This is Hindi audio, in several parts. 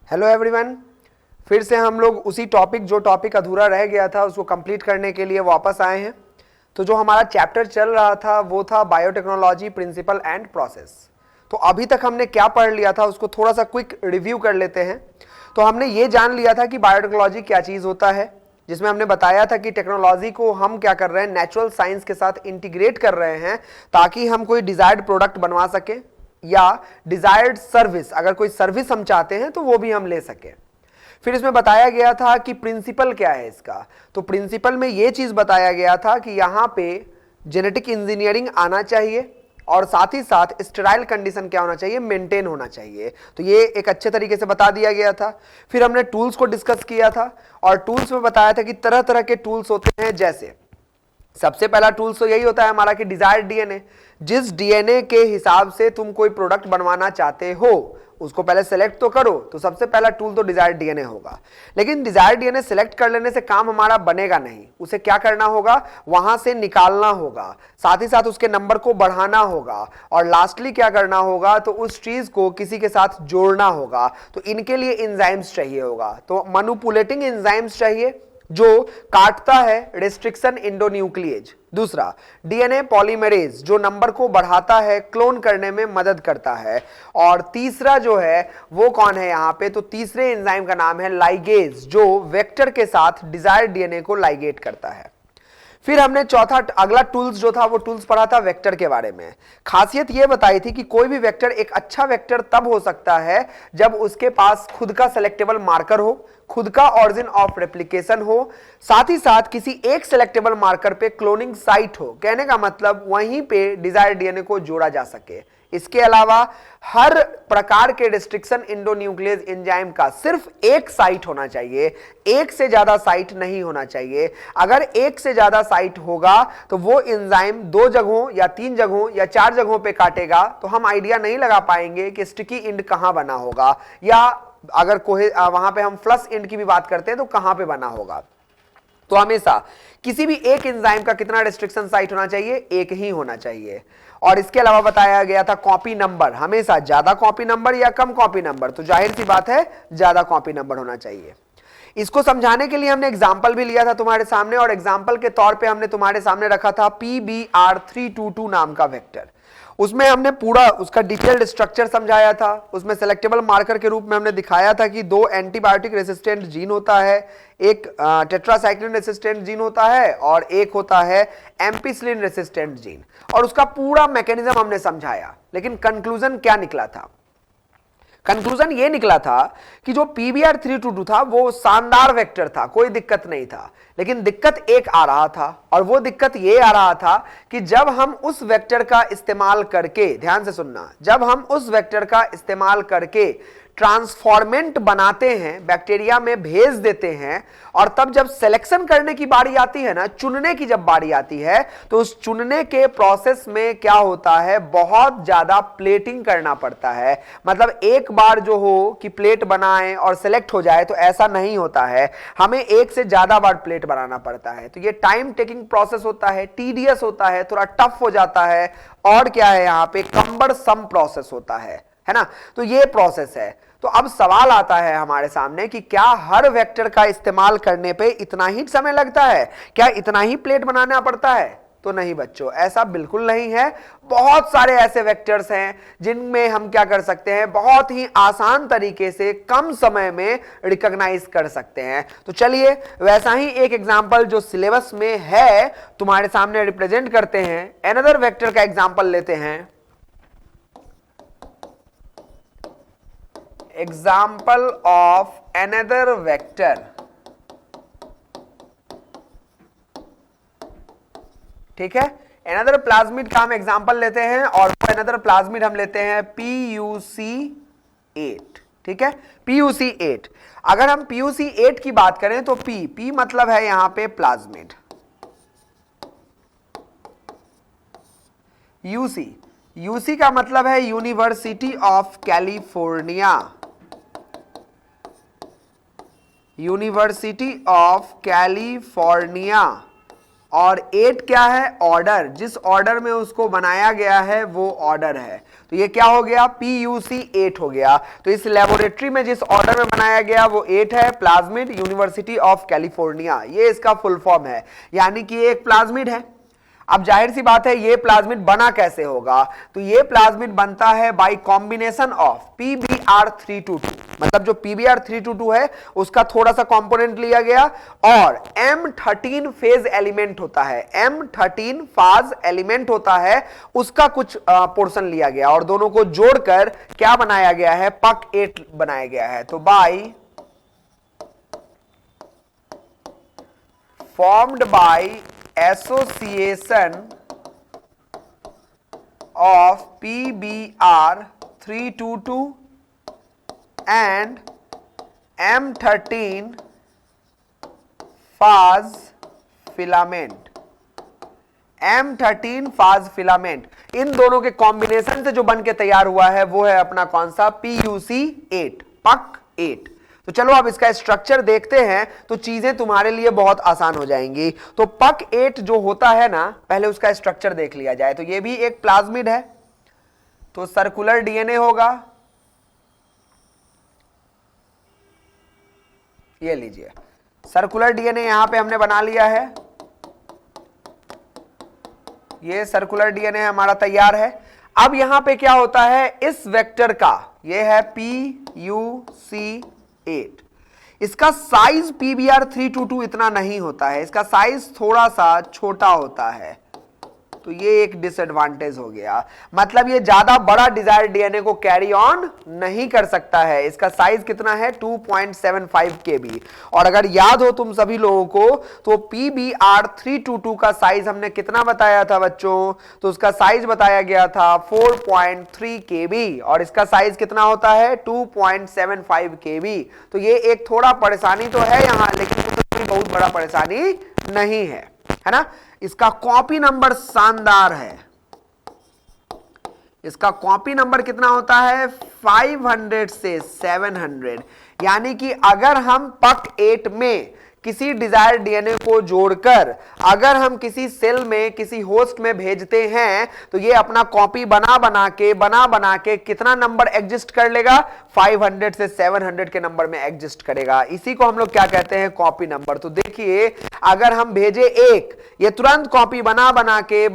हेलो एवरीवन, फिर से हम लोग उसी टॉपिक जो टॉपिक अधूरा रह गया था उसको कंप्लीट करने के लिए वापस आए हैं। तो जो हमारा चैप्टर चल रहा था वो था बायोटेक्नोलॉजी प्रिंसिपल एंड प्रोसेस। तो अभी तक हमने क्या पढ़ लिया था उसको थोड़ा सा क्विक रिव्यू कर लेते हैं। तो हमने ये जान लिया था कि बायोटेक्नोलॉजी क्या चीज़ होता है, जिसमें हमने बताया था कि टेक्नोलॉजी को हम क्या कर रहे हैं, नेचुरल साइंस के साथ इंटीग्रेट कर रहे हैं ताकि हम कोई डिजायर्ड प्रोडक्ट बनवा सके या डिजायर्ड सर्विस, अगर कोई सर्विस हम चाहते हैं तो वो भी हम ले सके। फिर इसमें बताया गया था कि प्रिंसिपल क्या है इसका। तो प्रिंसिपल में ये चीज बताया गया था कि यहां पे जेनेटिक इंजीनियरिंग आना चाहिए और साथ ही साथ स्टेराइल कंडीशन क्या होना चाहिए, मेंटेन होना चाहिए। तो ये एक अच्छे तरीके से बता दिया गया था। फिर हमने टूल्स को डिस्कस किया था और टूल्स में बताया था कि तरह तरह के टूल्स होते हैं। जैसे सबसे पहला टूल्स तो यही होता है हमारा कि डिजायर्ड डीएनए। जिस डीएनए के हिसाब से तुम कोई प्रोडक्ट बनवाना चाहते हो उसको पहले सेलेक्ट तो करो। तो सबसे पहला टूल तो डिजायर्ड डीएनए होगा। लेकिन डिजायर्ड डीएनए सेलेक्ट कर लेने से काम हमारा बनेगा नहीं, उसे क्या करना होगा, वहां से निकालना होगा, साथ ही साथ उसके नंबर को बढ़ाना होगा और लास्टली क्या करना होगा, तो उस चीज को किसी के साथ जोड़ना होगा। तो इनके लिए एंजाइम्स चाहिए होगा। तो मैनिपुलेटिंग एंजाइम्स चाहिए जो काटता है रिस्ट्रिक्शन एंडोन्यूक्लिएज। दूसरा डीएनए पॉलीमरेज जो नंबर को बढ़ाता है, क्लोन करने में मदद करता है। और तीसरा जो है वो कौन है यहाँ पे, तो तीसरे एंजाइम का नाम है लाइगेज जो वेक्टर के साथ डिजायर्ड डीएनए को लाइगेट करता है। फिर हमने चौथा अगला टूल्स जो था वो टूल्स पढ़ा था वेक्टर के बारे में। खासियत ये बताई थी कि कोई भी वेक्टर एक अच्छा वेक्टर तब हो सकता है जब उसके पास खुद का सेलेक्टेबल मार्कर हो, खुद का ऑरिजिन ऑफ रेप्लिकेशन हो, साथ ही साथ किसी एक सेलेक्टेबल मार्कर पे क्लोनिंग साइट हो। कहने का मतलब वहीं पे डिजायर्ड डीएनए को जोड़ा जा सके। इसके अलावा हर प्रकार के रिस्ट्रिक्शन एंडोन्यूक्लियस एंजाइम का सिर्फ एक साइट होना चाहिए, एक से ज्यादा साइट नहीं होना चाहिए। अगर एक से ज्यादा साइट होगा तो वो एंजाइम 2 जगहों या 3 जगहों या 4 जगहों पे काटेगा, तो हम आइडिया नहीं लगा पाएंगे कि स्टिकी एंड कहां बना होगा, या अगर कोई वहां पे हम फ्लश एंड की भी बात करते हैं तो कहां पे बना होगा। तो हमेशा किसी भी एक एंजाइम का कितना रिस्ट्रिक्शन साइट होना चाहिए, एक ही होना चाहिए। और इसके अलावा बताया गया था कॉपी नंबर, हमेशा ज्यादा कॉपी नंबर या कम कॉपी नंबर, तो जाहिर सी बात है ज्यादा कॉपी नंबर होना चाहिए। इसको समझाने के लिए हमने एग्जाम्पल भी लिया था तुम्हारे सामने, और एग्जाम्पल के तौर पे हमने तुम्हारे सामने रखा था PBr322 नाम का वेक्टर। उसमें हमने पूरा उसका डिटेल्ड स्ट्रक्चर समझाया था। उसमें सेलेक्टेबल मार्कर के रूप में हमने दिखाया था कि 2 एंटीबायोटिक रेसिस्टेंट जीन होता है, एक टेट्रासाइक्लिन रेसिस्टेंट जीन होता है और एक होता है एम्पिसिलिन रेसिस्टेंट जीन। और उसका पूरा मैकेनिज्म हमने समझाया। लेकिन कंक्लूजन क्या निकला था, कंक्लूजन ये निकला था कि जो PBr322 था वो शानदार वेक्टर था, कोई दिक्कत नहीं था। लेकिन दिक्कत एक आ रहा था, और वो दिक्कत ये आ रहा था कि जब हम उस वेक्टर का इस्तेमाल करके, ध्यान से सुनना, जब हम उस वेक्टर का इस्तेमाल करके ट्रांसफॉर्मेंट बनाते हैं, बैक्टीरिया में भेज देते हैं, और तब जब सिलेक्शन करने की बारी आती है ना, चुनने की जब बारी आती है, तो उस चुनने के प्रोसेस में क्या होता है, बहुत ज्यादा प्लेटिंग करना पड़ता है। मतलब एक बार जो हो कि प्लेट बनाएं और सिलेक्ट हो जाए, तो ऐसा नहीं होता है, हमें एक से ज्यादा बार प्लेट बनाना पड़ता है। तो ये टाइम टेकिंग प्रोसेस होता है, टीडियस होता है, थोड़ा टफ हो जाता है, और क्या है यहाँ पे कम्बरसम प्रोसेस होता है ना। तो ये प्रोसेस है। तो अब सवाल आता है हमारे सामने कि क्या हर वेक्टर का इस्तेमाल करने पे इतना ही समय लगता है, क्या इतना ही प्लेट बनाना पड़ता है? तो नहीं बच्चों, ऐसा बिल्कुल नहीं है। बहुत सारे ऐसे वेक्टर्स हैं जिनमें हम क्या कर सकते हैं, बहुत ही आसान तरीके से कम समय में रिकॉग्नाइज कर सकते हैं। तो चलिए वैसा ही एक एग्जांपल जो सिलेबस में है तुम्हारे सामने रिप्रेजेंट करते हैं। अनदर वेक्टर का एग्जांपल लेते हैं। Example of another vector। ठीक है, another प्लाज्मिड का हम एग्जांपल लेते हैं, और another प्लाज्मिड हम लेते हैं PuC8। ठीक है, PuC8। अगर हम PuC8 की बात करें तो P मतलब है यहां पे प्लाज्मिड, UC का मतलब है university of California, university of California. और 8 क्या है? ऑर्डर, जिस ऑर्डर में उसको बनाया गया है वो ऑर्डर है। तो ये क्या हो गया? PUC 8 हो गया। तो इस लेबोरेटरी में जिस ऑर्डर में बनाया गया वो 8 है, प्लाज्मिड यूनिवर्सिटी ऑफ कैलिफोर्निया, ये इसका फुल फॉर्म है, यानी कि ये एक प्लाज्मिड है। अब जाहिर सी बात है ये प्लाज्मिड बना कैसे होगा? तो ये प्लाज्मिड बनता है बाय कॉम्बिनेशन ऑफ PBr322, मतलब जो PBr322 है उसका थोड़ा सा कंपोनेंट लिया गया और M13 फेज एलिमेंट होता है, M13 फाज एलिमेंट होता है, उसका कुछ पोर्शन लिया गया और दोनों को जोड़कर क्या बनाया गया है? PUC8 बनाया गया है। तो by formed by association of PBr322 and M13 phase filament, M13 phase filament, इन दोनों के कॉम्बिनेशन से जो बन के तैयार हुआ है वो है अपना कौन सा? PUC8, PUC8। तो चलो अब इसका स्ट्रक्चर देखते हैं तो चीजें तुम्हारे लिए बहुत आसान हो जाएंगी। तो PUC8 जो होता है ना, पहले उसका स्ट्रक्चर देख लिया जाए। तो ये भी एक प्लाज्मिड है, तो सर्कुलर डीएनए होगा, ये लीजिए सर्कुलर डीएनए यहां पे हमने बना लिया है, ये सर्कुलर डीएनए हमारा तैयार है। अब यहां पे क्या होता है? इस वेक्टर का, ये है PUC8, इसका साइज PBr322 इतना नहीं होता है, इसका साइज थोड़ा सा छोटा होता है। तो ये एक डिसएडवांटेज हो गया, मतलब ये ज्यादा बड़ा डिजायर्ड डीएनए को कैरी ऑन नहीं कर सकता है। इसका साइज कितना है? 2.75 kb। और अगर याद हो तुम सभी लोगों को तो PBr322 का साइज हमने कितना बताया था बच्चों? तो उसका साइज बताया गया था 4.3 kb और इसका साइज कितना होता है? 2.75 kb। तो ये एक थोड़ा परेशानी तो है यहां, लेकिन कोई बहुत बड़ा परेशानी नहीं है ना। इसका कॉपी नंबर शानदार है, इसका कॉपी नंबर कितना होता है? 500 से 700, यानी कि अगर हम PUC8 में किसी डिजायर्ड डीएनए को जोड़कर अगर हम किसी सेल में किसी होस्ट में भेजते हैं तो ये अपना कॉपी बना बना के कितना नंबर एग्जिस्ट कर लेगा? 500 से 700 के नंबर में एग्जिस्ट करेगा। इसी को हम लोग क्या कहते हैं? Copy number. तो देखिए अगर हम भेजे एक, ये तुरंत कॉपी बना के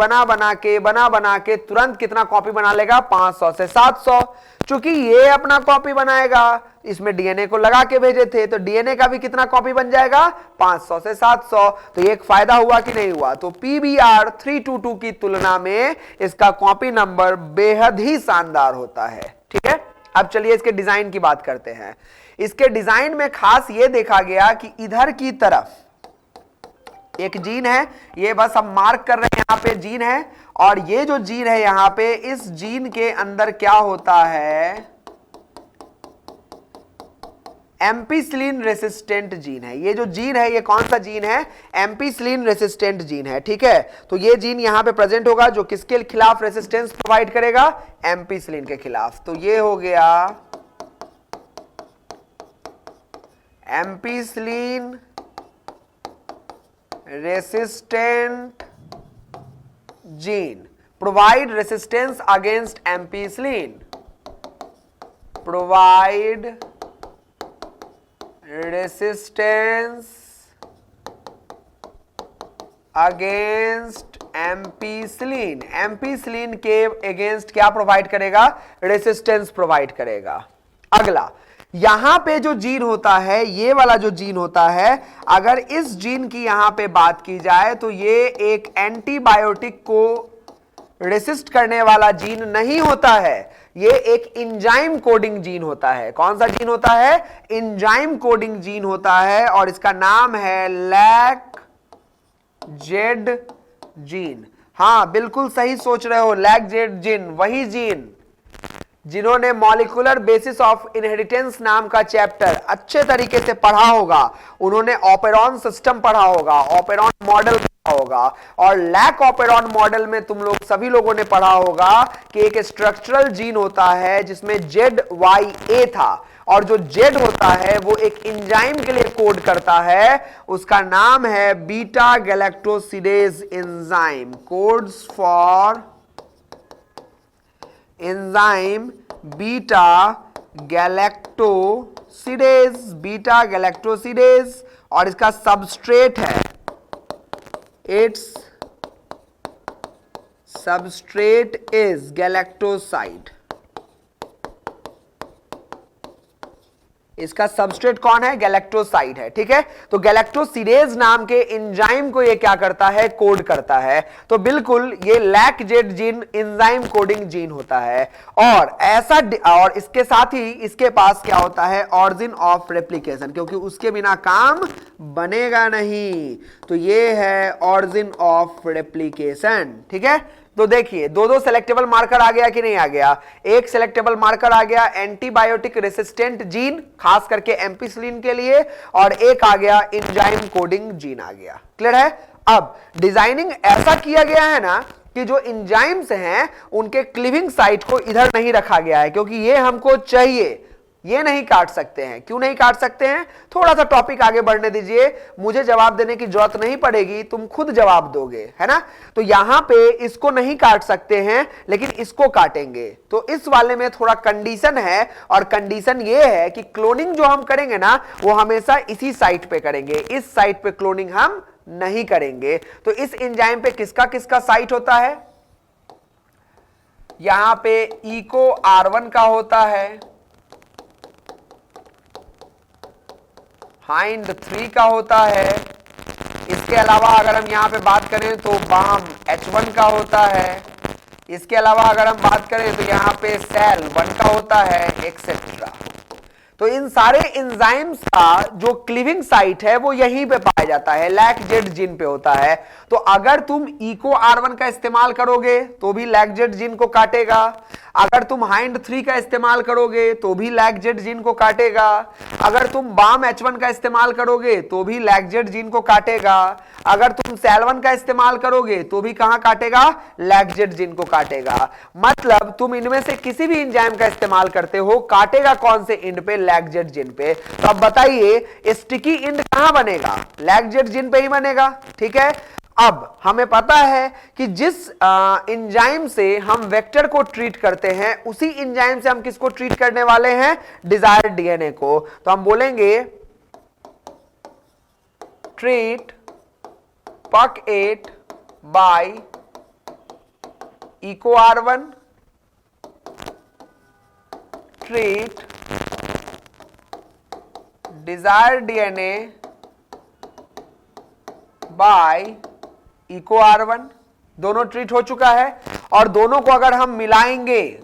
तुरंत कितना कॉपी बना लेगा? 500 से 700। चूंकि ये अपना कॉपी बनाएगा, इसमें डीएनए को लगा के भेजे थे तो डीएनए का भी कितना कॉपी बन जाएगा? 500 से 700। तो ये एक फायदा हुआ कि नहीं हुआ? तो PBr322 की तुलना में इसका कॉपी नंबर बेहद ही शानदार होता है। ठीक है, अब चलिए इसके डिजाइन की बात करते हैं। इसके डिजाइन में खास ये देखा गया कि इधर की तरफ एक जीन है, ये बस हम मार्क कर रहे हैं, यहां पे जीन है और ये जो जीन है यहां पे, इस जीन के अंदर क्या होता है? एम्पिसिलिन रेसिस्टेंट जीन है। ये जो जीन है ये कौन सा जीन है? एम्पिसिलिन रेसिस्टेंट जीन है। ठीक है, तो ये जीन यहां पे प्रेजेंट होगा जो किसके खिलाफ रेसिस्टेंस प्रोवाइड करेगा? एम्पिसिलिन के खिलाफ। तो ये हो गया ampicillin resistant gene, provide resistance against ampicillin, provide resistance against ampicillin. Ampicillin के अगेंस्ट क्या प्रोवाइड करेगा? रेसिस्टेंस प्रोवाइड करेगा। अगला, यहां पे जो जीन होता है, ये वाला जो जीन होता है, अगर इस जीन की यहां पे बात की जाए तो ये एक एंटीबायोटिक को रेसिस्ट करने वाला जीन नहीं होता है, ये एक इंजाइम कोडिंग जीन होता है। कौन सा जीन होता है? इंजाइम कोडिंग जीन होता है और इसका नाम है लैक जेड जीन। हां बिल्कुल सही सोच रहे हो, लैक जेड जीन, वही जीन जिन्होंने मॉलिक्यूलर बेसिस ऑफ इनहेरिटेंस नाम का चैप्टर अच्छे तरीके से पढ़ा होगा, उन्होंने ऑपेरॉन सिस्टम पढ़ा होगा, ऑपेरॉन मॉडल पढ़ा होगा, और लैक ऑपेरॉन मॉडल में तुम लोग सभी लोगों ने पढ़ा होगा कि एक स्ट्रक्चरल जीन होता है जिसमें ZYA था और जो जेड होता है वो एक एंजाइम के लिए कोड करता है, उसका नाम है beta galactosidase enzyme. Codes for enzyme beta galactosidase, beta galactosidase, और इसका सबस्ट्रेट है, इट्स सबस्ट्रेट इज गैलेक्टोसाइड। इसका सबस्ट्रेट कौन है? गैलेक्टोसाइड है। ठीक है, तो गैलेक्टोसिडेज नाम के एंजाइम को ये क्या करता है? कोड करता है। तो बिल्कुल ये lack-Z gene enzyme coding gene होता है। और ऐसा, और इसके साथ ही इसके पास क्या होता है? ऑरिजिन ऑफ रेप्लिकेशन, क्योंकि उसके बिना काम बनेगा नहीं। तो ये है ऑरिजिन ऑफ रेप्लिकेशन। ठीक है, तो देखिए दो दो सेलेक्टेबल मार्कर आ गया कि नहीं आ गया? एक सेलेक्टेबल मार्कर आ गया एंटीबायोटिक रेसिस्टेंट जीन, खास करके एम्पिसिलिन के लिए, और एक आ गया एंजाइम कोडिंग जीन आ गया। क्लियर है? अब डिजाइनिंग ऐसा किया गया है ना कि जो एंजाइम्स हैं उनके क्लीविंग साइट को इधर नहीं रखा गया है, क्योंकि ये हमको चाहिए, ये नहीं काट सकते हैं। क्यों नहीं काट सकते हैं? थोड़ा सा टॉपिक आगे बढ़ने दीजिए, मुझे जवाब देने की जरूरत नहीं पड़ेगी, तुम खुद जवाब दोगे, है ना। तो यहां पे इसको नहीं काट सकते हैं, लेकिन इसको काटेंगे। तो इस वाले में थोड़ा कंडीशन है, और कंडीशन ये है कि क्लोनिंग जो हम करेंगे ना वो हमेशा इसी साइट पे करेंगे, इस साइट पे क्लोनिंग हम नहीं करेंगे। तो इस एंजाइम पे किसका किसका साइट होता है? यहां पे इको R1 का होता है, हाइंड 3 का होता है। इसके अलावा अगर हम यहां पे बात करें तो बाम H1 का होता है। इसके अलावा अगर हम बात करें तो यहां पे सेल 1 का होता है, एक्सेट्रा। तो इन सारे एंजाइम्स का जो क्लीविंग साइट है वो यहीं पे पाया जाता है, लैक-जेड जीन पे होता है। तो अगर तुम इको R1 का इस्तेमाल करोगे तो भी लैक-जेड जीन को काटेगा, अगर तुम हाइंड 3 का इस्तेमाल करोगे तो भी लैक-जेड जीन को काटेगा, अगर तुम बाम H1 का इस्तेमाल करोगे तो भी लैक-जेड जीन को काटेगा, अगर तुम सेल1 का इस्तेमाल करोगे तो भी कहां काटेगा? लैक-जेड जीन को काटेगा। मतलब तुम इनमें से किसी भी एंजाइम का इस्तेमाल करते हो, काटेगा कौन से एंड पे? लैक-जेड जीन पे। तो अब बताइए स्टिकी एंड कहां बनेगा? लैक-जेड जीन पे ही बनेगा। ठीक है, अब हमें पता है कि जिस एंजाइम से हम वेक्टर को ट्रीट करते हैं उसी एंजाइम से हम किसको ट्रीट करने वाले हैं? डिजायर्ड डीएनए को। तो हम बोलेंगे treat PUC8 by Eco R1, treat desired DNA by Eco R1। दोनों ट्रीट हो चुका है, और दोनों को अगर हम मिलाएंगे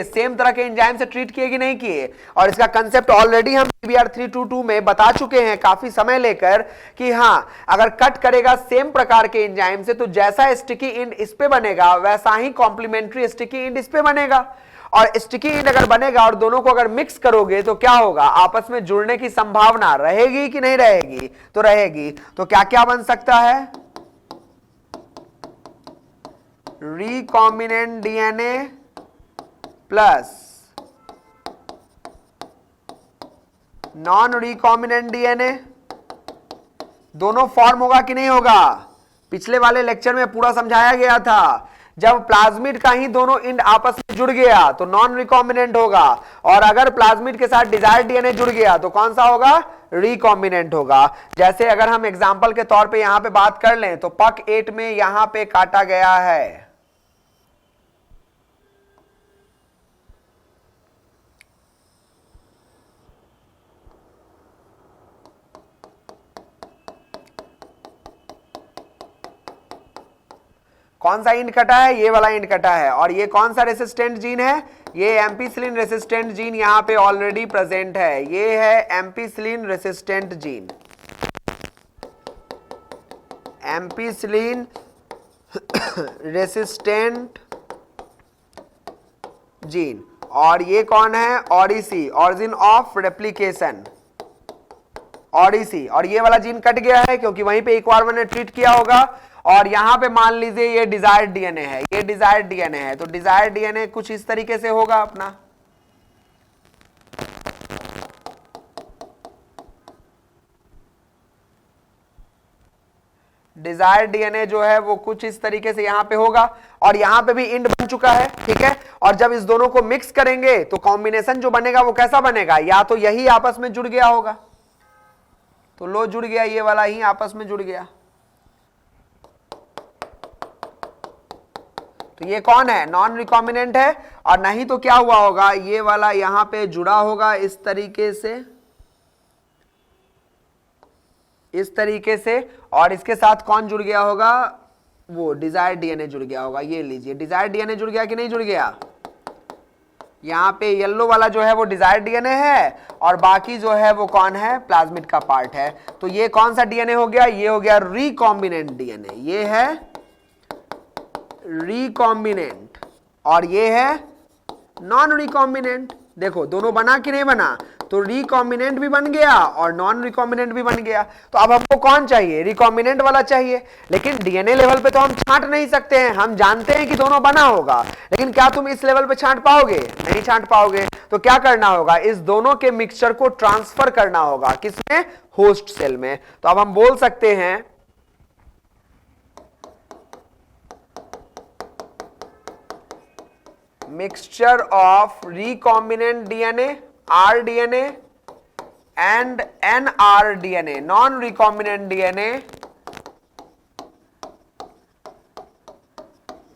सेम तरह के एंजाइम से ट्रीट किए कि नहीं किए। और इसका कंसेप्ट ऑलरेडी हम PBR 322 में बता चुके हैं काफी समय लेकर कि हां, अगर कट करेगा सेम प्रकार के एंजाइम से तो जैसा स्टिकी एंड इस पे बनेगा वैसा ही कॉम्प्लीमेंट्री स्टिकी एंड इस पे बनेगा। और स्टिकी एंड अगर बनेगा और दोनों को अगर मिक्स करोगे तो क्या होगा? आपस में जुड़ने की संभावना रहेगी कि नहीं रहेगी? तो रहेगी। तो क्या क्या बन सकता है? Recombinant DNA plus non recombinant DNA, दोनों फॉर्म होगा कि नहीं होगा? पिछले वाले लेक्चर में पूरा समझाया गया था, जब प्लाज्मिड का ही दोनों एंड आपस में जुड़ गया तो नॉन रिकॉम्बिनेंट होगा, और अगर प्लाज्मिड के साथ डिजायर्ड डीएनए जुड़ गया तो कौन सा होगा? रिकॉम्बिनेंट होगा। जैसे अगर हम एग्जांपल के तौर पे यहां पे बात कर लें तो PUC8 में यहां पे काटा गया है कौन सा एंड कटा है? ये वाला एंड कटा है। और ये कौन सा रेसिस्टेंट जीन है? ये एम्पिसिलिन रेसिस्टेंट जीन यहां पे ऑलरेडी प्रेजेंट है। ये है ampicillin resistant gene, ampicillin resistant gene. और ये कौन है? ऑरिसी, ऑरिजिन ऑफ रेप्लिकेशन, ऑरिसी। और ये वाला जीन कट गया है क्योंकि वहीं पे इको R1 ने ट्रीट किया होगा। और यहां पे मान लीजिए ये डिजायर्ड डीएनए है, ये डिजायर्ड डीएनए है, तो डिजायर्ड डीएनए कुछ इस तरीके से होगा अपना, डिजायर्ड डीएनए जो है वो कुछ इस तरीके से यहां पे होगा और यहां पे भी इंड बन चुका है, ठीक है। और जब इस दोनों को मिक्स करेंगे तो कॉम्बिनेशन जो बनेगा वो कैसा बनेगा, या तो यही आपस में जुड़ गया होगा, तो लो जुड़ गया, ये वाला ही आपस में जुड़ गया, तो ये कौन है, नॉन रिकॉम्बिनेंट है। और नहीं तो क्या हुआ होगा, ये वाला यहां पे जुड़ा होगा इस तरीके से, और इसके साथ कौन जुड़ गया होगा, वो डिजायर्ड डीएनए जुड़ गया होगा। ये लीजिए, डिजायर्ड डीएनए जुड़ गया कि नहीं जुड़ गया, यहां पे येलो वाला जो है वो डिजायर्ड डीएनए है और बाकी जो है वो कौन है, प्लाज्मिड का पार्ट है। तो ये कौन सा डीएनए हो गया, ये हो गया रिकॉम्बिनेंट डीएनए, ये है रिकॉम्बिनेंट और ये है नॉन रिकॉम्बिनेंट। देखो दोनों बना कि नहीं बना, तो रिकॉम्बिनेंट भी बन गया और नॉन रिकॉम्बिनेंट भी बन गया। तो अब हमको कौन चाहिए, रिकॉम्बिनेंट वाला चाहिए। लेकिन डीएनए लेवल पे तो हम छांट नहीं सकते हैं, हम जानते हैं कि दोनों बना होगा, लेकिन क्या तुम इस लेवल पे छांट पाओगे, नहीं छांट पाओगे। तो क्या करना होगा, इस दोनों के मिक्सचर को ट्रांसफर करना होगा, किसमें, होस्ट सेल में। तो अब हम बोल सकते हैं mixture of recombinant DNA, rDNA and nrDNA, non-recombinant DNA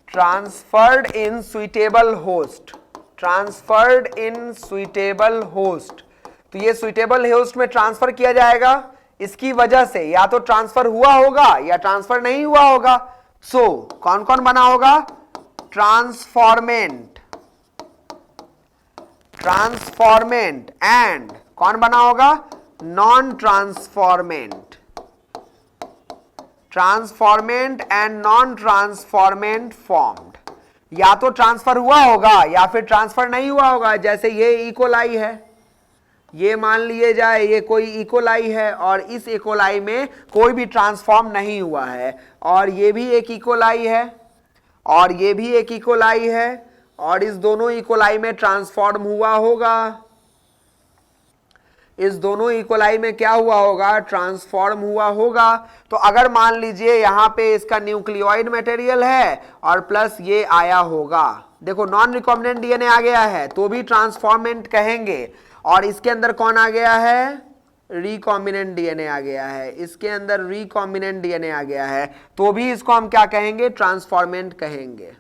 transferred in suitable host, transferred in suitable host। तो ये suitable host में ट्रांसफर किया जाएगा, इसकी वजह से या तो ट्रांसफर हुआ होगा या ट्रांसफर नहीं हुआ होगा। सो कौन कौन बना होगा, ट्रांसफॉर्मेंट, ट्रांसफॉर्मेंट एंड कौन बना होगा, non transformant, transformant and non transformant formed. या तो ट्रांसफर हुआ होगा या फिर ट्रांसफर नहीं हुआ होगा। जैसे ये इकोलाई है, ये मान लिए जाए ये कोई इकोलाई है और इस इकोलाई में कोई भी ट्रांसफॉर्म नहीं हुआ है, और ये भी एक इकोलाई है और ये भी एक इकोलाई है, और इस दोनों इकोलाई में ट्रांसफॉर्म हुआ होगा, इस दोनों इकोलाई में क्या हुआ होगा, ट्रांसफॉर्म हुआ होगा। तो अगर मान लीजिए यहां पे इसका न्यूक्लियोइड मटेरियल है और प्लस ये आया होगा, देखो नॉन रिकॉम्बिनेंट डीएनए आ गया है तो भी ट्रांसफॉर्मेंट कहेंगे, और इसके अंदर कौन आ गया है, रिकॉम्बिनेंट डीएनए आ गया है, इसके अंदर रिकॉम्बिनेंट डीएनए आ गया है, तो भी इसको हम क्या कहेंगे, ट्रांसफॉर्मेंट कहेंगे।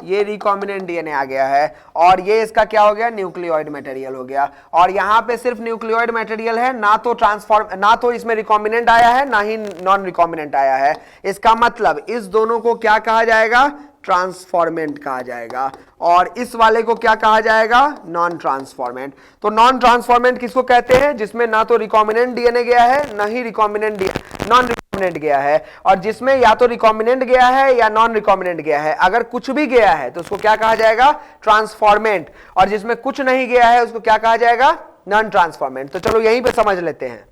ये रिकॉम्बिनेंट डीएनए आ गया है और ये इसका क्या हो गया, न्यूक्लियोइड मटेरियल हो गया। और यहां पे सिर्फ न्यूक्लियोइड मटेरियल है, ना तो ट्रांसफॉर्म, ना तो इसमें रिकॉम्बिनेंट आया है ना ही नॉन रिकॉम्बिनेंट आया है। इसका मतलब इस दोनों को क्या कहा जाएगा, ट्रांसफॉर्मेंट कहा जाएगा, और इस वाले को क्या कहा जाएगा, नॉन ट्रांसफॉर्मेंट। तो नॉन ट्रांसफॉर्मेंट किसको कहते हैं, जिसमें ना तो रिकॉम्बिनेंट डीएनए गया है ना ही रिकॉम्बिनेंट नॉन रिकॉम्बिनेंट गया है, और जिसमें या तो रिकॉम्बिनेंट गया है या नॉन रिकॉम्बिनेंट गया है। अगर कुछ भी गया है तो उसको क्या कहा जाएगा, ट्रांसफॉर्मेंट, और जिसमें कुछ नहीं गया है उसको क्या कहा जाएगा, नॉन ट्रांसफॉर्मेंट। तो चलो यहीं पे समझ लेते हैं,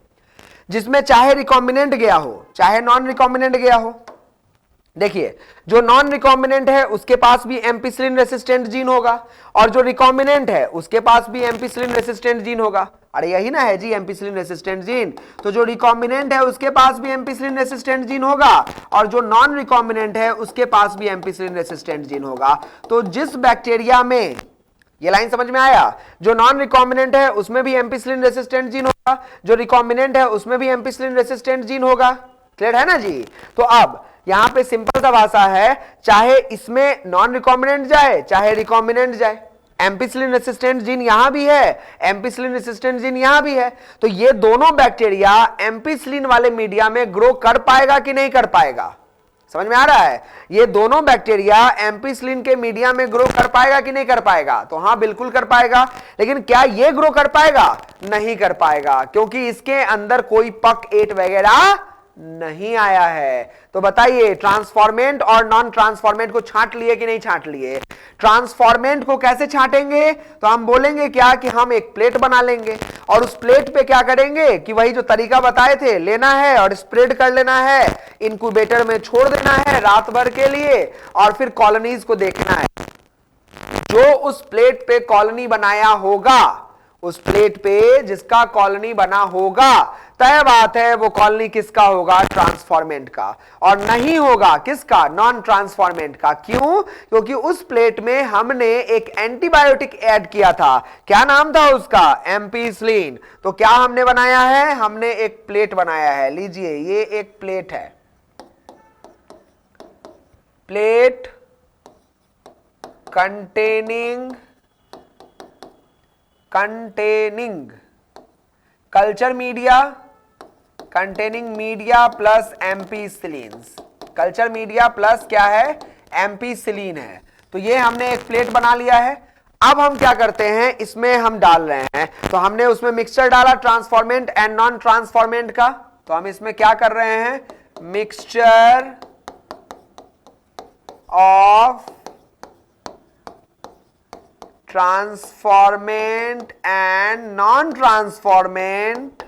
जिसमें चाहे रिकॉम्बिनेंट गया हो चाहे नॉन रिकॉम्बिनेंट गया हो। देखिए जो नॉन रिकॉम्बिनेंट है उसके पास भी एम्पिसिलिन रेसिस्टेंट जीन होगा, और जो रिकॉम्बिनेंट है उसके पास भी एम्पिसिलिन रेसिस्टेंट जीन होगा। अरे यही ना है जी एम्पिसिलिन रेसिस्टेंट जीन, तो जो रिकॉम्बिनेंट है उसके पास भी एम्पिसिलिन रेसिस्टेंट जीन होगा, और जो नॉन रिकॉम्बिनेंट है उसके पास भी एम्पिसिलिन रेसिस्टेंट जीन होगा। तो जिस बैक्टीरिया में, ये लाइन समझ में आया, जो नॉन रिकॉम्बिनेंट है उसमें भी एम्पिसिलिन रेसिस्टेंट जीन होगा, जो रिकॉम्बिनेंट है उसमें भी एम्पिसिलिन रेसिस्टेंट जीन होगा। क्लियर है ना जी। तो अब यहां पे सिंपल सा भाषा है, चाहे इसमें नॉन रिकॉम्बिनेंट जाए चाहे रिकॉम्बिनेंट जाए, एम्पिसिलिन रेसिस्टेंट जीन यहां भी है, एम्पिसिलिन रेसिस्टेंट जीन यहां भी है, तो ये दोनों बैक्टीरिया एम्पिसिलिन वाले मीडिया में ग्रो कर पाएगा कि नहीं कर पाएगा, समझ में आ रहा है। ये दोनों बैक्टीरिया एम्पिसिलिन के मीडिया में ग्रो कर पाएगा कि नहीं कर पाएगा, तो हां बिल्कुल कर पाएगा। लेकिन क्या ये ग्रो कर पाएगा, नहीं कर पाएगा, क्योंकि इसके अंदर कोई पक 8 वगैरह नहीं आया है। तो बताइए ट्रांसफॉर्मेंट और नॉन ट्रांसफॉर्मेंट को छांट लिए कि नहीं छांट लिए। ट्रांसफॉर्मेंट को कैसे छांटेंगे, तो हम बोलेंगे क्या कि हम एक प्लेट बना लेंगे और उस प्लेट पे क्या करेंगे कि वही जो तरीका बताए थे, लेना है और स्प्रेड कर लेना है, इंक्यूबेटर में छोड़ देना है रात भर के लिए, और फिर कॉलोनीज को देखना है। जो उस प्लेट पे कॉलोनी बनाया होगा उस प्लेट पे जिसका कॉलोनी बना होगा, तय बात है वो कॉलोनी किसका होगा, ट्रांसफॉर्मेंट का, और नहीं होगा किसका, नॉन ट्रांसफॉर्मेंट का। क्यों? क्योंकि उस प्लेट में हमने एक एंटीबायोटिक ऐड किया था। क्या नाम था उसका, एम्पीसिलिन। तो क्या हमने बनाया है, हमने एक प्लेट बनाया है। लीजिए ये एक प्लेट है, plate containing culture media, containing media plus ampicillins. Culture media plus क्या है, एम्पीसिलिन है। तो ये हमने एक प्लेट बना लिया है। अब हम क्या करते हैं, इसमें हम डाल रहे हैं, तो हमने उसमें मिक्सचर डाला ट्रांसफॉर्मेंट एंड नॉन ट्रांसफॉर्मेंट का। तो हम इसमें क्या कर रहे हैं, mixture of transformant and non transformant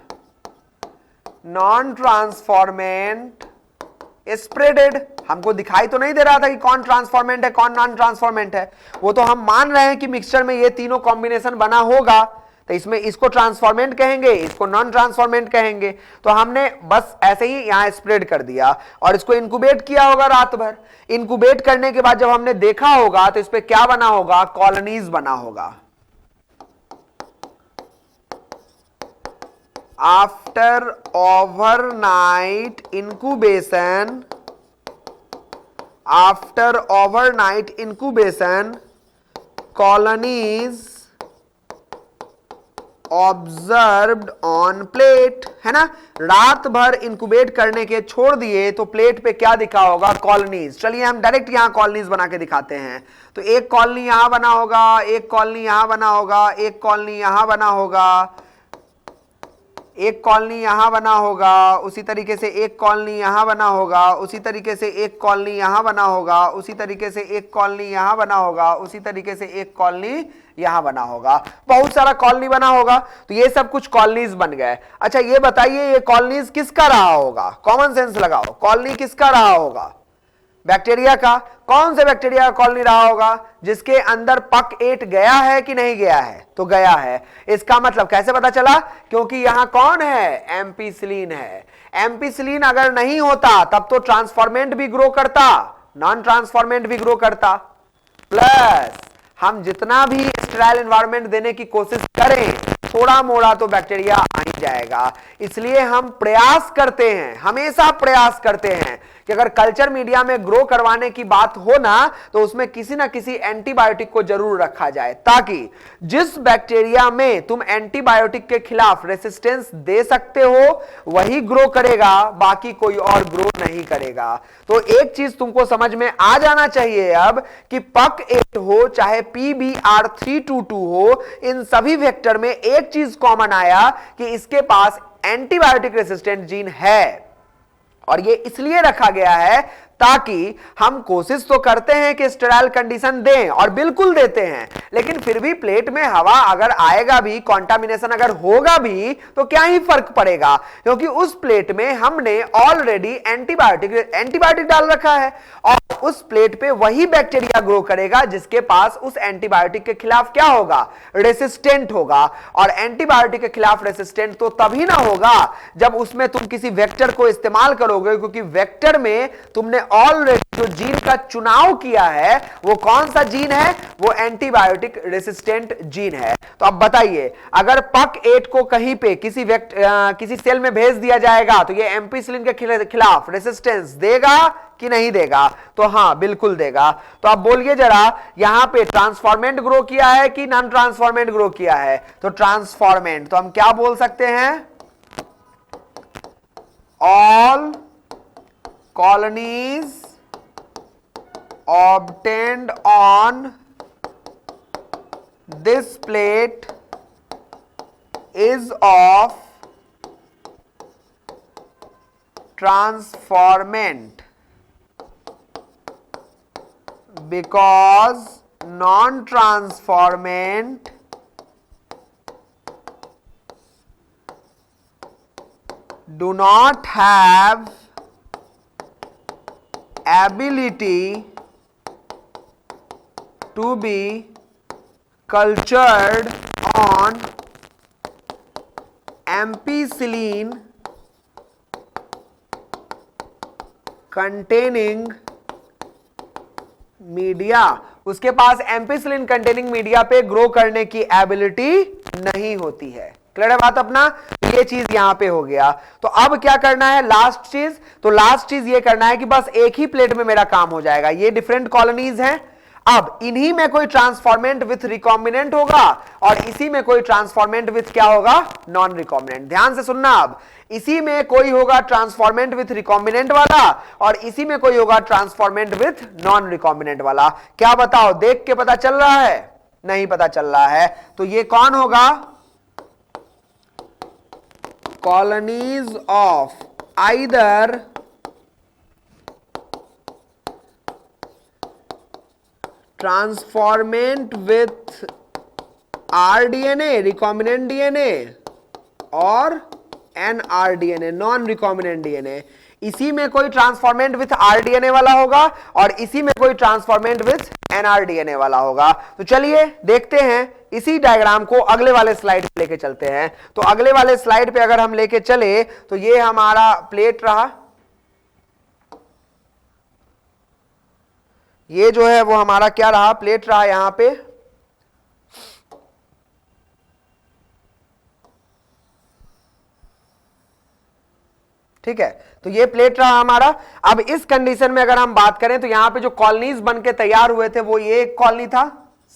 spreaded. हमको दिखाई तो नहीं दे रहा था कि कौन ट्रांसफॉर्मेंट है कौन नॉन ट्रांसफॉर्मेंट है, वो तो हम मान रहे हैं कि मिक्सचर में ये तीनों कॉम्बिनेशन बना होगा, तो इसमें इसको ट्रांसफॉर्मेंट कहेंगे, इसको नॉन ट्रांसफॉर्मेंट कहेंगे। तो हमने बस ऐसे ही यहां स्प्रेड कर दिया और इसको इंक्यूबेट किया होगा रात भर। इंक्यूबेट करने के बाद जब हमने देखा होगा तो इस पे क्या बना होगा, कॉलोनीज बना होगा। After overnight incubation colonies observed on plate, है ना। रात भर इंक्यूबेट करने के छोड़ दिए तो प्लेट पे क्या दिखा होगा, कॉलोनीज। चलिए हम डायरेक्ट यहां कॉलोनीज बना के दिखाते हैं। तो एक कॉलोनी यहां बना होगा, एक कॉलोनी यहां बना होगा, एक कॉलोनी यहां बना होगा, एक कॉलोनी यहां बना होगा, उसी तरीके से एक कॉलोनी यहां बना होगा, उसी तरीके से एक कॉलोनी यहां बना होगा, उसी तरीके से एक कॉलोनी यहां बना होगा, उसी तरीके से एक कॉलोनी यहां बना होगा। बहुत सारा कॉलोनी बना होगा। तो ये सब कुछ कॉलोनीज बन गए। अच्छा ये बताइए ये कॉलोनीज किसका रहा होगा, कॉमन सेंस लगाओ, कॉलोनी किसका रहा होगा, बैक्टीरिया का। कौन से बैक्टीरिया का कॉलोनी रहा होगा, जिसके अंदर पक8 गया है कि नहीं गया है, तो गया है। इसका मतलब कैसे पता चला, क्योंकि यहां कौन है, एम्पीसिलिन है। एम्पीसिलिन अगर नहीं होता तब तो ट्रांसफॉर्मेंट भी ग्रो करता, नॉन ट्रांसफॉर्मेंट भी ग्रो करता। प्लस हम जितना भी स्टेराइल एनवायरनमेंट देने की कोशिश करें, थोड़ा मोड़ा तो बैक्टीरिया आ ही जाएगा। इसलिए हम प्रयास करते हैं, हमेशा प्रयास करते हैं कि अगर कल्चर मीडिया में ग्रो करवाने की बात हो ना, तो उसमें किसी ना किसी एंटीबायोटिक को जरूर रखा जाए, ताकि जिस बैक्टीरिया में तुम एंटीबायोटिक के खिलाफ रेसिस्टेंस दे सकते हो वही ग्रो करेगा, बाकी कोई और ग्रो नहीं करेगा। तो एक चीज तुमको समझ में आ जाना चाहिए अब कि पक8 हो चाहे PBr322 हो, इन सभी वेक्टर में एक चीज कॉमन आया कि इसके पास एंटीबायोटिक रेसिस्टेंट जीन है। और ये इसलिए रखा गया है ताकि हम कोशिश तो करते हैं कि स्टेराइल कंडीशन दें, और बिल्कुल देते हैं, लेकिन फिर भी प्लेट में हवा अगर आएगा भी, कंटामिनेशन अगर होगा भी, तो क्या ही फर्क पड़ेगा, क्योंकि उस प्लेट में हमने ऑलरेडी एंटीबायोटिक डाल रखा है, और उस प्लेट पे वही बैक्टीरिया ग्रो करेगा जिसके पास उस एंटीबायोटिक के खिलाफ क्या होगा, रेसिस्टेंट होगा। और एंटीबायोटिक के खिलाफ रेसिस्टेंट तो तभी ना होगा जब उसमें तुम किसी वेक्टर को इस्तेमाल करोगे, क्योंकि वेक्टर में तुमने ऑलरेडी जो जीन का चुनाव किया है वो कौन सा जीन है, वो एंटीबायोटिक रेसिस्टेंट जीन है। तो अब बताइए अगर पक8 को कहीं पे किसी सेल में भेज दिया जाएगा तो ये एम्पीसिलिन के खिलाफ रेसिस्टेंस देगा कि नहीं देगा, तो हां बिल्कुल देगा। तो अब बोलिए जरा, यहां पे ट्रांसफॉर्मेंट ग्रो किया है कि नॉन ट्रांसफॉर्मेंट ग्रो किया है, तो ट्रांसफॉर्मेंट। तो हम क्या बोल सकते हैं, all colonies obtained on this plate is of transformant, because non-transformant do not have ability to be cultured on ampicillin containing media, उसके पास एम्पीसिलिन कंटेनिंग मीडिया पे ग्रो करने की एबिलिटी नहीं होती है। क्लियर है बात अपना? ये चीज यहां पे हो गया। तो अब क्या करना है लास्ट चीज? तो लास्ट चीज ये करना है कि बस एक ही प्लेट में मेरा काम हो जाएगा। ये डिफरेंट कॉलोनीज हैं, अब इन्हीं में कोई ट्रांसफॉर्मेंट विथ रिकॉम्बिनेंट होगा और इसी में कोई ट्रांसफॉर्मेंट विथ क्या होगा? Non recombinant. ध्यान से सुनना, अब इसी में कोई होगा ट्रांसफॉर्मेंट विथ रिकॉम्बिनेंट वाला और इसी में कोई होगा ट्रांसफॉर्मेंट विथ नॉन रिकॉम्बिनेंट वाला। क्या बताओ, देख के पता चल रहा है? नहीं पता चल रहा है। तो ये कौन होगा? Colonies of either transformant with rDNA recombinant DNA और एनआरडीएनए नॉन रिकॉम्बिनेंट डीएनए। इसी में कोई ट्रांसफॉर्मेंट विथ आरडीएनए वाला होगा और इसी में कोई ट्रांसफॉर्मेंट विथ एनआरडीएनए वाला होगा। तो चलिए देखते हैं इसी डायग्राम को अगले वाले स्लाइड पे लेके चलते हैं। तो अगले वाले स्लाइड पे अगर हम लेके चले तो ये हमारा प्लेट रहा, ये जो है वो हमारा क्या रहा? प्लेट रहा यहां पे। ठीक है, तो ये प्लेट रहा हमारा। अब इस कंडीशन में अगर हम बात करें तो यहां पे जो कॉलोनीज बन के तैयार हुए थे वो ये एक कॉलोनी था,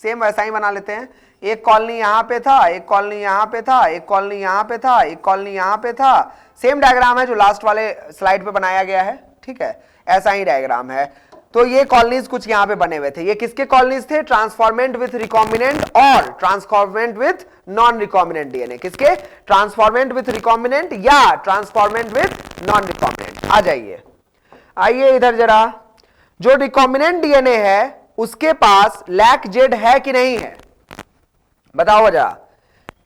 सेम वैसा ही बना लेते हैं। एक कॉलोनी यहां पे था, एक कॉलोनी यहां पे था, एक कॉलोनी यहां पे था, एक कॉलोनी यहां पे था। सेम डायग्राम है जो लास्ट वाले स्लाइड पे बनाया गया है। ठीक है, ऐसा ही डायग्राम है। तो ये कॉलोनीज कुछ यहां पे बने हुए थे। ये किसके कॉलोनीज थे? ट्रांसफॉर्मेंट विथ रिकॉम्बिनेंट और transformant with non recombinant DNA. किसके? ट्रांसफॉर्मेंट विथ रिकॉम्बिनेंट या ट्रांसफॉर्मेंट विथ नॉन रिकॉम्बिनेंट। आ जाइए, आइए इधर जरा। जो रिकॉम्बिनेंट डीएनए है उसके पास लैक जेड है कि नहीं है? बताओ जरा,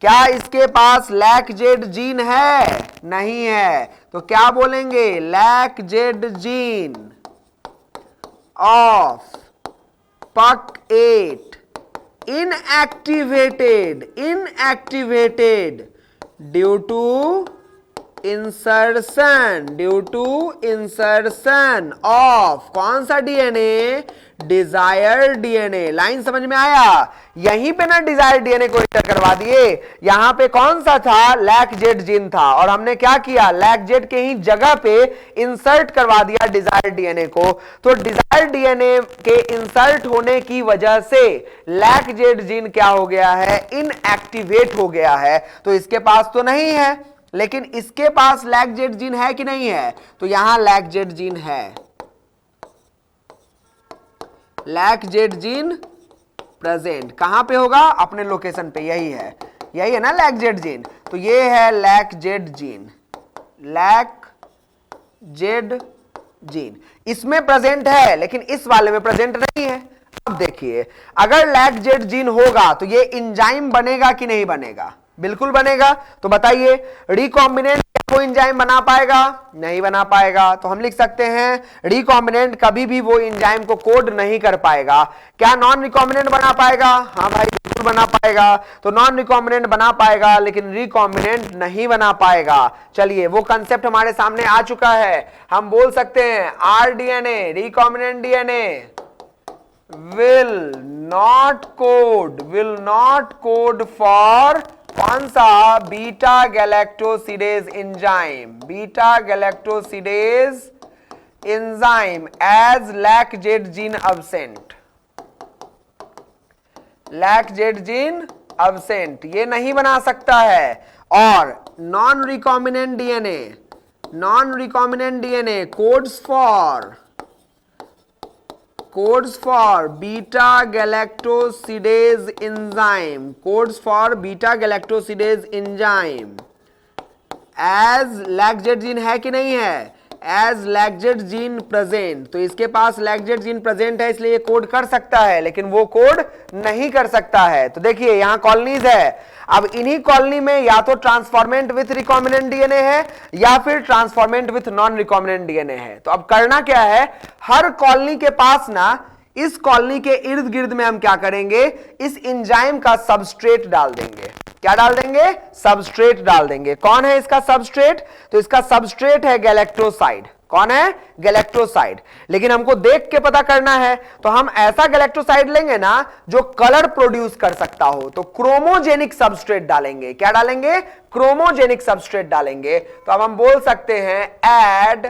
क्या इसके पास लैक जेड जीन है? नहीं है। तो क्या बोलेंगे? Lack Z gene of PUC8 inactivated due to insertion of कौन सा डीएनए? Dzire DNA. लाइन समझ में आया? यहीं पे ना डिजायर डीएनए को इंटर करवा दिए। यहां पे कौन सा था? लैक जेड जीन था और हमने क्या किया? लैक जेड के ही जगह पे इंसर्ट करवा दिया डिजायर डीएनए को। तो डिजायर डीएनए के इंसर्ट होने की वजह से लैक जेड जीन क्या हो गया है? इनएक्टिवेट हो गया है। तो इसके पास तो नहीं है, लेकिन इसके पास लैक जेड जीन है कि नहीं है? तो यहां लैक जेड जीन है। लैक जेड जीन प्रेजेंट कहां पे होगा? अपने लोकेशन पे। यही है ना लैक जेड जीन। तो ये है lack Z gene. Lack Z gene इसमें प्रेजेंट है लेकिन इस वाले में प्रेजेंट नहीं है। अब देखिए, अगर लैक जेड जीन होगा तो ये एंजाइम बनेगा कि नहीं बनेगा? बिल्कुल बनेगा। तो बताइए, रिकॉम्बिनेंट वो एंजाइम बना पाएगा? नहीं बना पाएगा। तो हम लिख सकते हैं रिकॉम्बिनेंट कभी भी वो एंजाइम को कोड नहीं कर पाएगा। क्या नॉन रिकॉम्बिनेंट बना पाएगा? हाँ भाई बिल्कुल बना पाएगा। तो नॉन रिकॉम्बिनेंट बना पाएगा लेकिन रिकॉम्बिनेंट नहीं बना पाएगा। चलिए, वो कंसेप्ट हमारे सामने आ चुका है। हम बोल सकते हैं rDNA recombinant DNA will not code for कौन सा? Beta galactosidase enzyme. Beta galactosidase enzyme as lac Z gene absent. Lac Z gene absent ये नहीं बना सकता है। और non recombinant DNA codes for beta galactosidase enzyme as lac Z gene है कि नहीं है? As lac Z gene present. तो इसके पास लैक जेड जीन प्रेजेंट है इसलिए ये कोड कर सकता है, लेकिन वो कोड नहीं कर सकता है। तो देखिए यहां कॉलोनीज है। अब इन्हीं कॉलोनी में या तो ट्रांसफॉर्मेंट विथ रिकॉम्बिनेंट डीएनए है या फिर transformant with non recombinant DNA है। तो अब करना क्या है? हर कॉलोनी के पास ना इस कॉलोनी के इर्द गिर्द में हम क्या करेंगे? इस एंजाइम का सबस्ट्रेट डाल देंगे। क्या डाल देंगे? सबस्ट्रेट डाल देंगे। कौन है इसका सबस्ट्रेट? तो इसका सबस्ट्रेट है गैलेक्टोसाइड। कौन है? गैलेक्टोसाइड। लेकिन हमको देख के पता करना है, तो हम ऐसा गैलेक्टोसाइड लेंगे ना जो कलर प्रोड्यूस कर सकता हो, तो क्रोमोजेनिक सबस्ट्रेट डालेंगे। क्या डालेंगे? क्रोमोजेनिक सबस्ट्रेट डालेंगे। तो अब हम बोल सकते हैं ऐड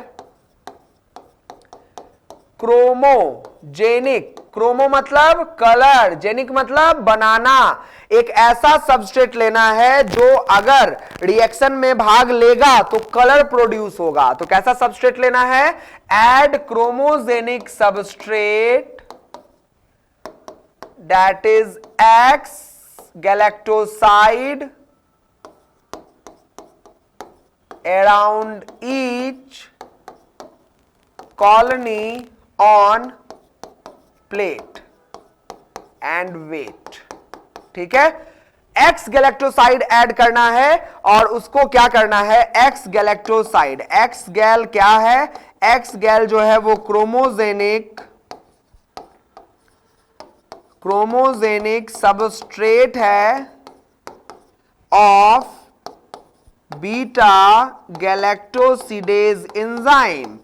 क्रोमोजेनिक। क्रोमो मतलब कलर, जेनिक मतलब बनाना। एक ऐसा सबस्ट्रेट लेना है जो अगर रिएक्शन में भाग लेगा तो कलर प्रोड्यूस होगा। तो कैसा सबस्ट्रेट लेना है? Add chromogenic substrate that is X galactoside around each colony on plate and wait. ठीक है, एक्स गैलेक्टोसाइड ऐड करना है और उसको क्या करना है? X galactoside. एक्स गैल क्या है? एक्स गैल जो है वो क्रोमोजेनिक सबस्ट्रेट है of beta galactosidase enzyme.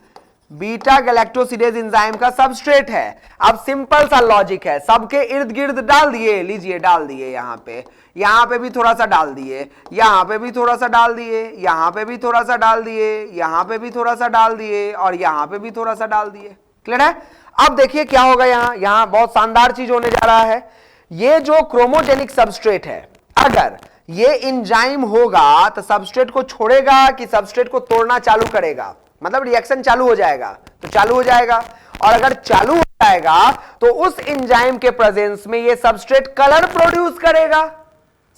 Beta galactosidase enzyme का सबस्ट्रेट है। अब सिंपल सा लॉजिक है, सबके इर्द गिर्द डाल दिए, लीजिए डाल दिए, यहां पे भी थोड़ा सा डाल दिए, यहां पे भी थोड़ा सा डाल दिए, यहां पे भी थोड़ा सा डाल दिए, यहां पे भी थोड़ा सा डाल दिए और यहां पे भी थोड़ा सा डाल दिए। क्लियर है? अब देखिए क्या होगा, यहां बहुत शानदार चीज होने जा रहा है। ये जो क्रोमोजेनिक सबस्ट्रेट है, अगर ये एंजाइम होगा तो सबस्ट्रेट को छोड़ेगा कि सबस्ट्रेट को तोड़ना चालू करेगा? मतलब रिएक्शन चालू हो जाएगा, तो चालू हो जाएगा। और अगर चालू हो जाएगा तो उस एंजाइम के प्रेजेंस में ये सबस्ट्रेट कलर प्रोड्यूस करेगा।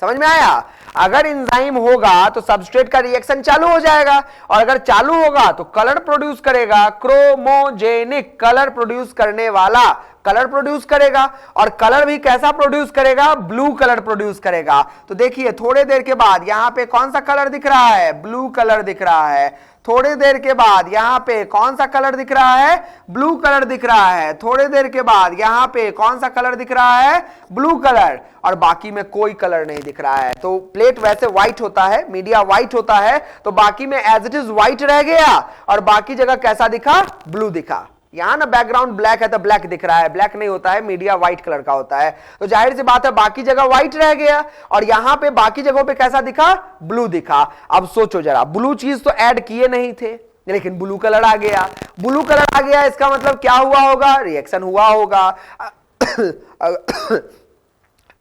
समझ में आया? अगर एंजाइम होगा तो सबस्ट्रेट का रिएक्शन चालू हो जाएगा और अगर चालू होगा तो कलर प्रोड्यूस करेगा। क्रोमोजेनिक, कलर प्रोड्यूस करने वाला कलर प्रोड्यूस करेगा। और कलर भी कैसा प्रोड्यूस करेगा? ब्लू कलर प्रोड्यूस करेगा। तो देखिए थोड़े देर के बाद यहां पे कौन सा कलर दिख रहा है? ब्लू कलर दिख रहा है। थोड़ी देर के बाद यहां पे कौन सा कलर दिख रहा है? ब्लू कलर दिख रहा है। थोड़ी देर के बाद यहां पे कौन सा कलर दिख रहा है? Blue colour. और बाकी में कोई कलर नहीं दिख रहा है। तो प्लेट वैसे व्हाइट होता है, मीडिया व्हाइट होता है, तो बाकी में एज इट इज व्हाइट रह गया और बाकी जगह कैसा दिखा? ब्लू दिखा। यहां ना बैकग्राउंड ब्लैक है तो ब्लैक दिख रहा है, ब्लैक नहीं होता है, मीडिया व्हाइट कलर का होता है। तो जाहिर सी बात है बाकी जगह व्हाइट रह गया और यहां पे बाकी जगहों पे कैसा दिखा? ब्लू दिखा। अब सोचो जरा, ब्लू चीज तो ऐड किए नहीं थे लेकिन ब्लू कलर आ गया। ब्लू कलर आ गया, इसका मतलब क्या हुआ होगा? रिएक्शन हुआ होगा।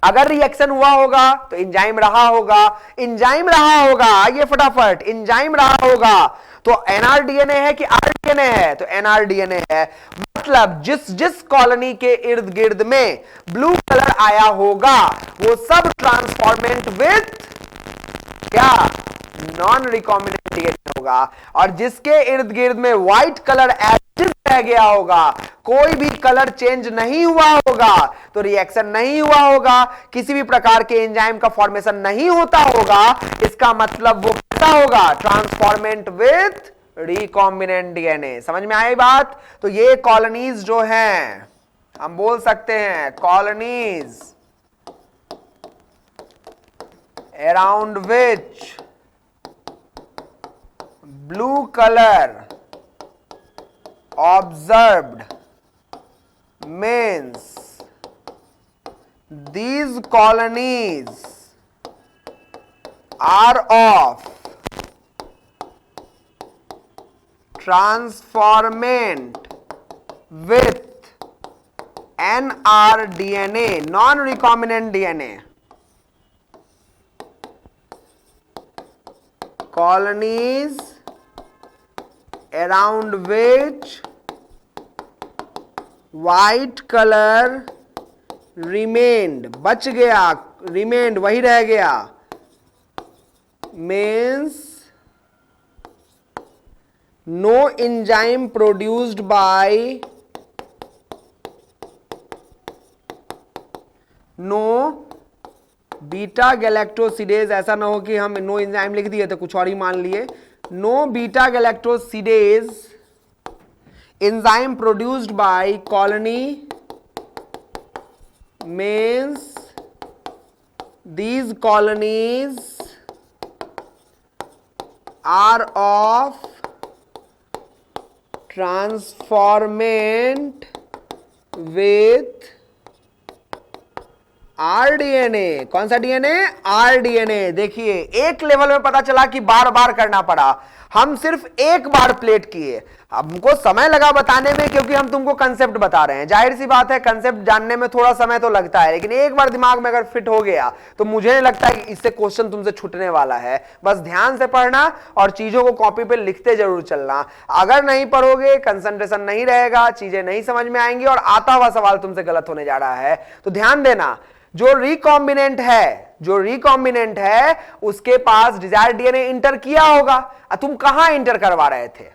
अगर रिएक्शन हुआ होगा तो एंजाइम रहा होगा। एंजाइम रहा होगा, ये फटाफट, एंजाइम रहा होगा तो एनआरडीएनए है कि आरडीएनए है? तो एनआरडीएनए है। मतलब जिस जिस कॉलोनी के इर्द गिर्द में ब्लू कलर आया होगा वो सब ट्रांसफॉर्मेंट विथ क्या? नॉन रिकॉम्बिनेंट डीएनए होगा। और जिसके इर्द गिर्द में व्हाइट कलर एज रह गया होगा, कोई भी कलर चेंज नहीं हुआ होगा, तो रिएक्शन नहीं हुआ होगा, किसी भी प्रकार के एंजाइम का फॉर्मेशन नहीं होता होगा। इसका मतलब वो क्या होगा? Transformant with recombinant DNA. समझ में आई बात? तो ये कॉलोनीज जो हैं, हम बोल सकते हैं colonies around which blue color observed means these colonies are of transformant with nrDNA, non-recombinant DNA. Colonies around which white color remained, बच गया, remained वही रह गया, means no enzyme produced by no beta galactosidase. ऐसा ना हो कि हम नो एंजाइम लिख दिए तो कुछ और ही मान लिए। No beta galactosidase enzyme produced by colony means these colonies are of transformant with rDNA. कौन सा डीएनए? आरडीएनए। देखिए एक लेवल में पता चला कि बार बार करना पड़ा, हम सिर्फ एक बार प्लेट किए। हमको समय लगा बताने में क्योंकि हम तुमको कंसेप्ट बता रहे हैं। जाहिर सी बात है कंसेप्ट जानने में थोड़ा समय तो लगता है, लेकिन एक बार दिमाग में अगर फिट हो गया तो मुझे नहीं लगता कि इससे क्वेश्चन तुमसे छूटने वाला है। बस ध्यान से पढ़ना और चीजों को कॉपी पे लिखते जरूर चलना। अगर नहीं पढ़ोगे, कंसंट्रेशन नहीं रहेगा, चीजें नहीं समझ में आएंगी और आता हुआ सवाल तुमसे गलत होने जा रहा है। तो ध्यान देना, जो रिकॉम्बिनेंट है उसके पास डिजायर्ड डीएनए इंटर किया होगा। तुम कहां इंटर करवा रहे थे?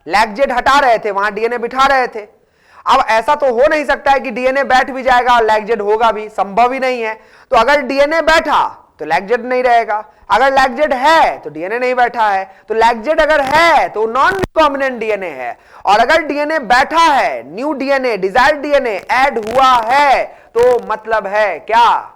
लैक्जेड हटा रहे थे, वहां डीएनए बिठा रहे थे। अब ऐसा तो हो नहीं सकता है कि डीएनए बैठ भी जाएगा और लैक्जेड होगा भी, संभव ही नहीं है। तो अगर डीएनए बैठा तो लैक्जेड नहीं रहेगा, अगर लैक्जेड है तो डीएनए नहीं बैठा है। तो लैक्जेड अगर है तो नॉन रिकॉम्बिनेंट डीएनए है, और अगर डीएनए बैठा है, new DNA, desired DNA add हुआ है, तो मतलब है क्या?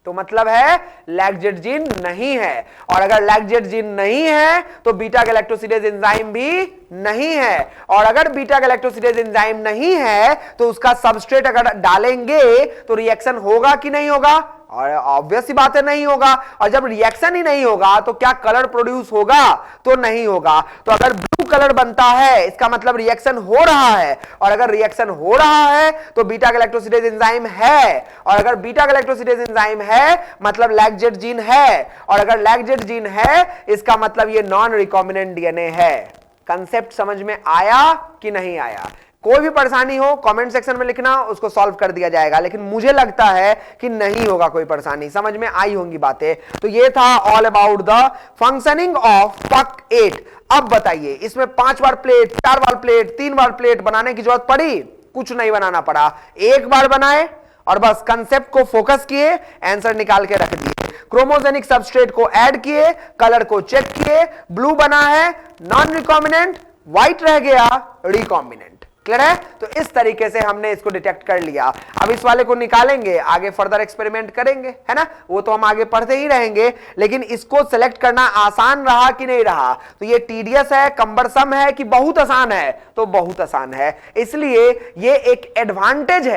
तो मतलब है लैक्जेड जीन नहीं है। और अगर लैक्जेड जीन नहीं है तो बीटा गैलेक्टोसिडेज एंजाइम भी नहीं है। और अगर बीटा गैलेक्टोसिडेज एंजाइम नहीं है तो उसका सबस्ट्रेट अगर डालेंगे तो रिएक्शन होगा कि नहीं होगा? और ऑब्वियस सी बात है नहीं होगा। और जब रिएक्शन ही नहीं होगा तो क्या कलर प्रोड्यूस होगा? तो नहीं होगा। तो अगर ब्लू कलर बनता है इसका मतलब रिएक्शन हो रहा है, और अगर रिएक्शन हो रहा है तो बीटा गैलेक्टोसिडेज एंजाइम है, और अगर बीटा गैलेक्टोसिडेज एंजाइम है मतलब लैक्जेड जीन है, और अगर लैक्जेड जीन है इसका मतलब ये नॉन रिकॉम्बिनेंट डीएनए है। कंसेप्ट समझ में आया कि नहीं आया? कोई भी परेशानी हो कमेंट सेक्शन में लिखना, उसको सॉल्व कर दिया जाएगा। लेकिन मुझे लगता है कि नहीं होगा कोई परेशानी, समझ में आई होंगी बातें। तो ये था all about the functioning of PUC8। अब बताइए इसमें 5 बार प्लेट, 4 बार प्लेट, 3 बार प्लेट बनाने की जरूरत पड़ी? कुछ नहीं बनाना पड़ा, एक बार बनाए और बस कंसेप्ट को फोकस किए, आंसर निकाल के रख दिए। क्रोमोजेनिक सबस्ट्रेट को ऐड किए, कलर को चेक किए, ब्लू बना है नॉन रिकॉम्बिनेंट, व्हाइट रह गया रिकॉम्बिनेंट। क्लियर है? तो इस तरीके से हमने इसको डिटेक्ट कर लिया। अब इस वाले को निकालेंगे, आगे फर्दर एक्सपेरिमेंट करेंगे, है ना? वो तो हम आगे पढ़ते ही रहेंगे, लेकिन इसको सेलेक्ट करना आसान रहा कि नहीं रहा? तो ये टीडियस है, कंबरसम है कि बहुत आसान है? तो बहुत आसान है। इसलिए ये एक एडवांटेज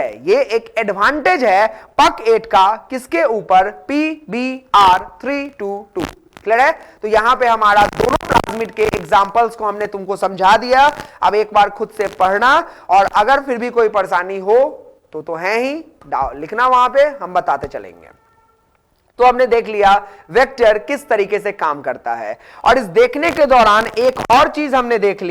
है, PUC8 का किसके ऊपर? PBr322। क्लियर है? तो यहां पे हमारा दोनों प्लाज्मिड के एग्जांपल्स को हमने तुमको समझा दिया। अब एक बार खुद से पढ़ना, और अगर फिर भी कोई परेशानी हो तो है ही, लिखना वहां पे, हम बताते चलेंगे। तो हमने देख लिया वेक्टर किस तरीके से काम करता है, और इस देखने के दौरान एक और चीज हमने देख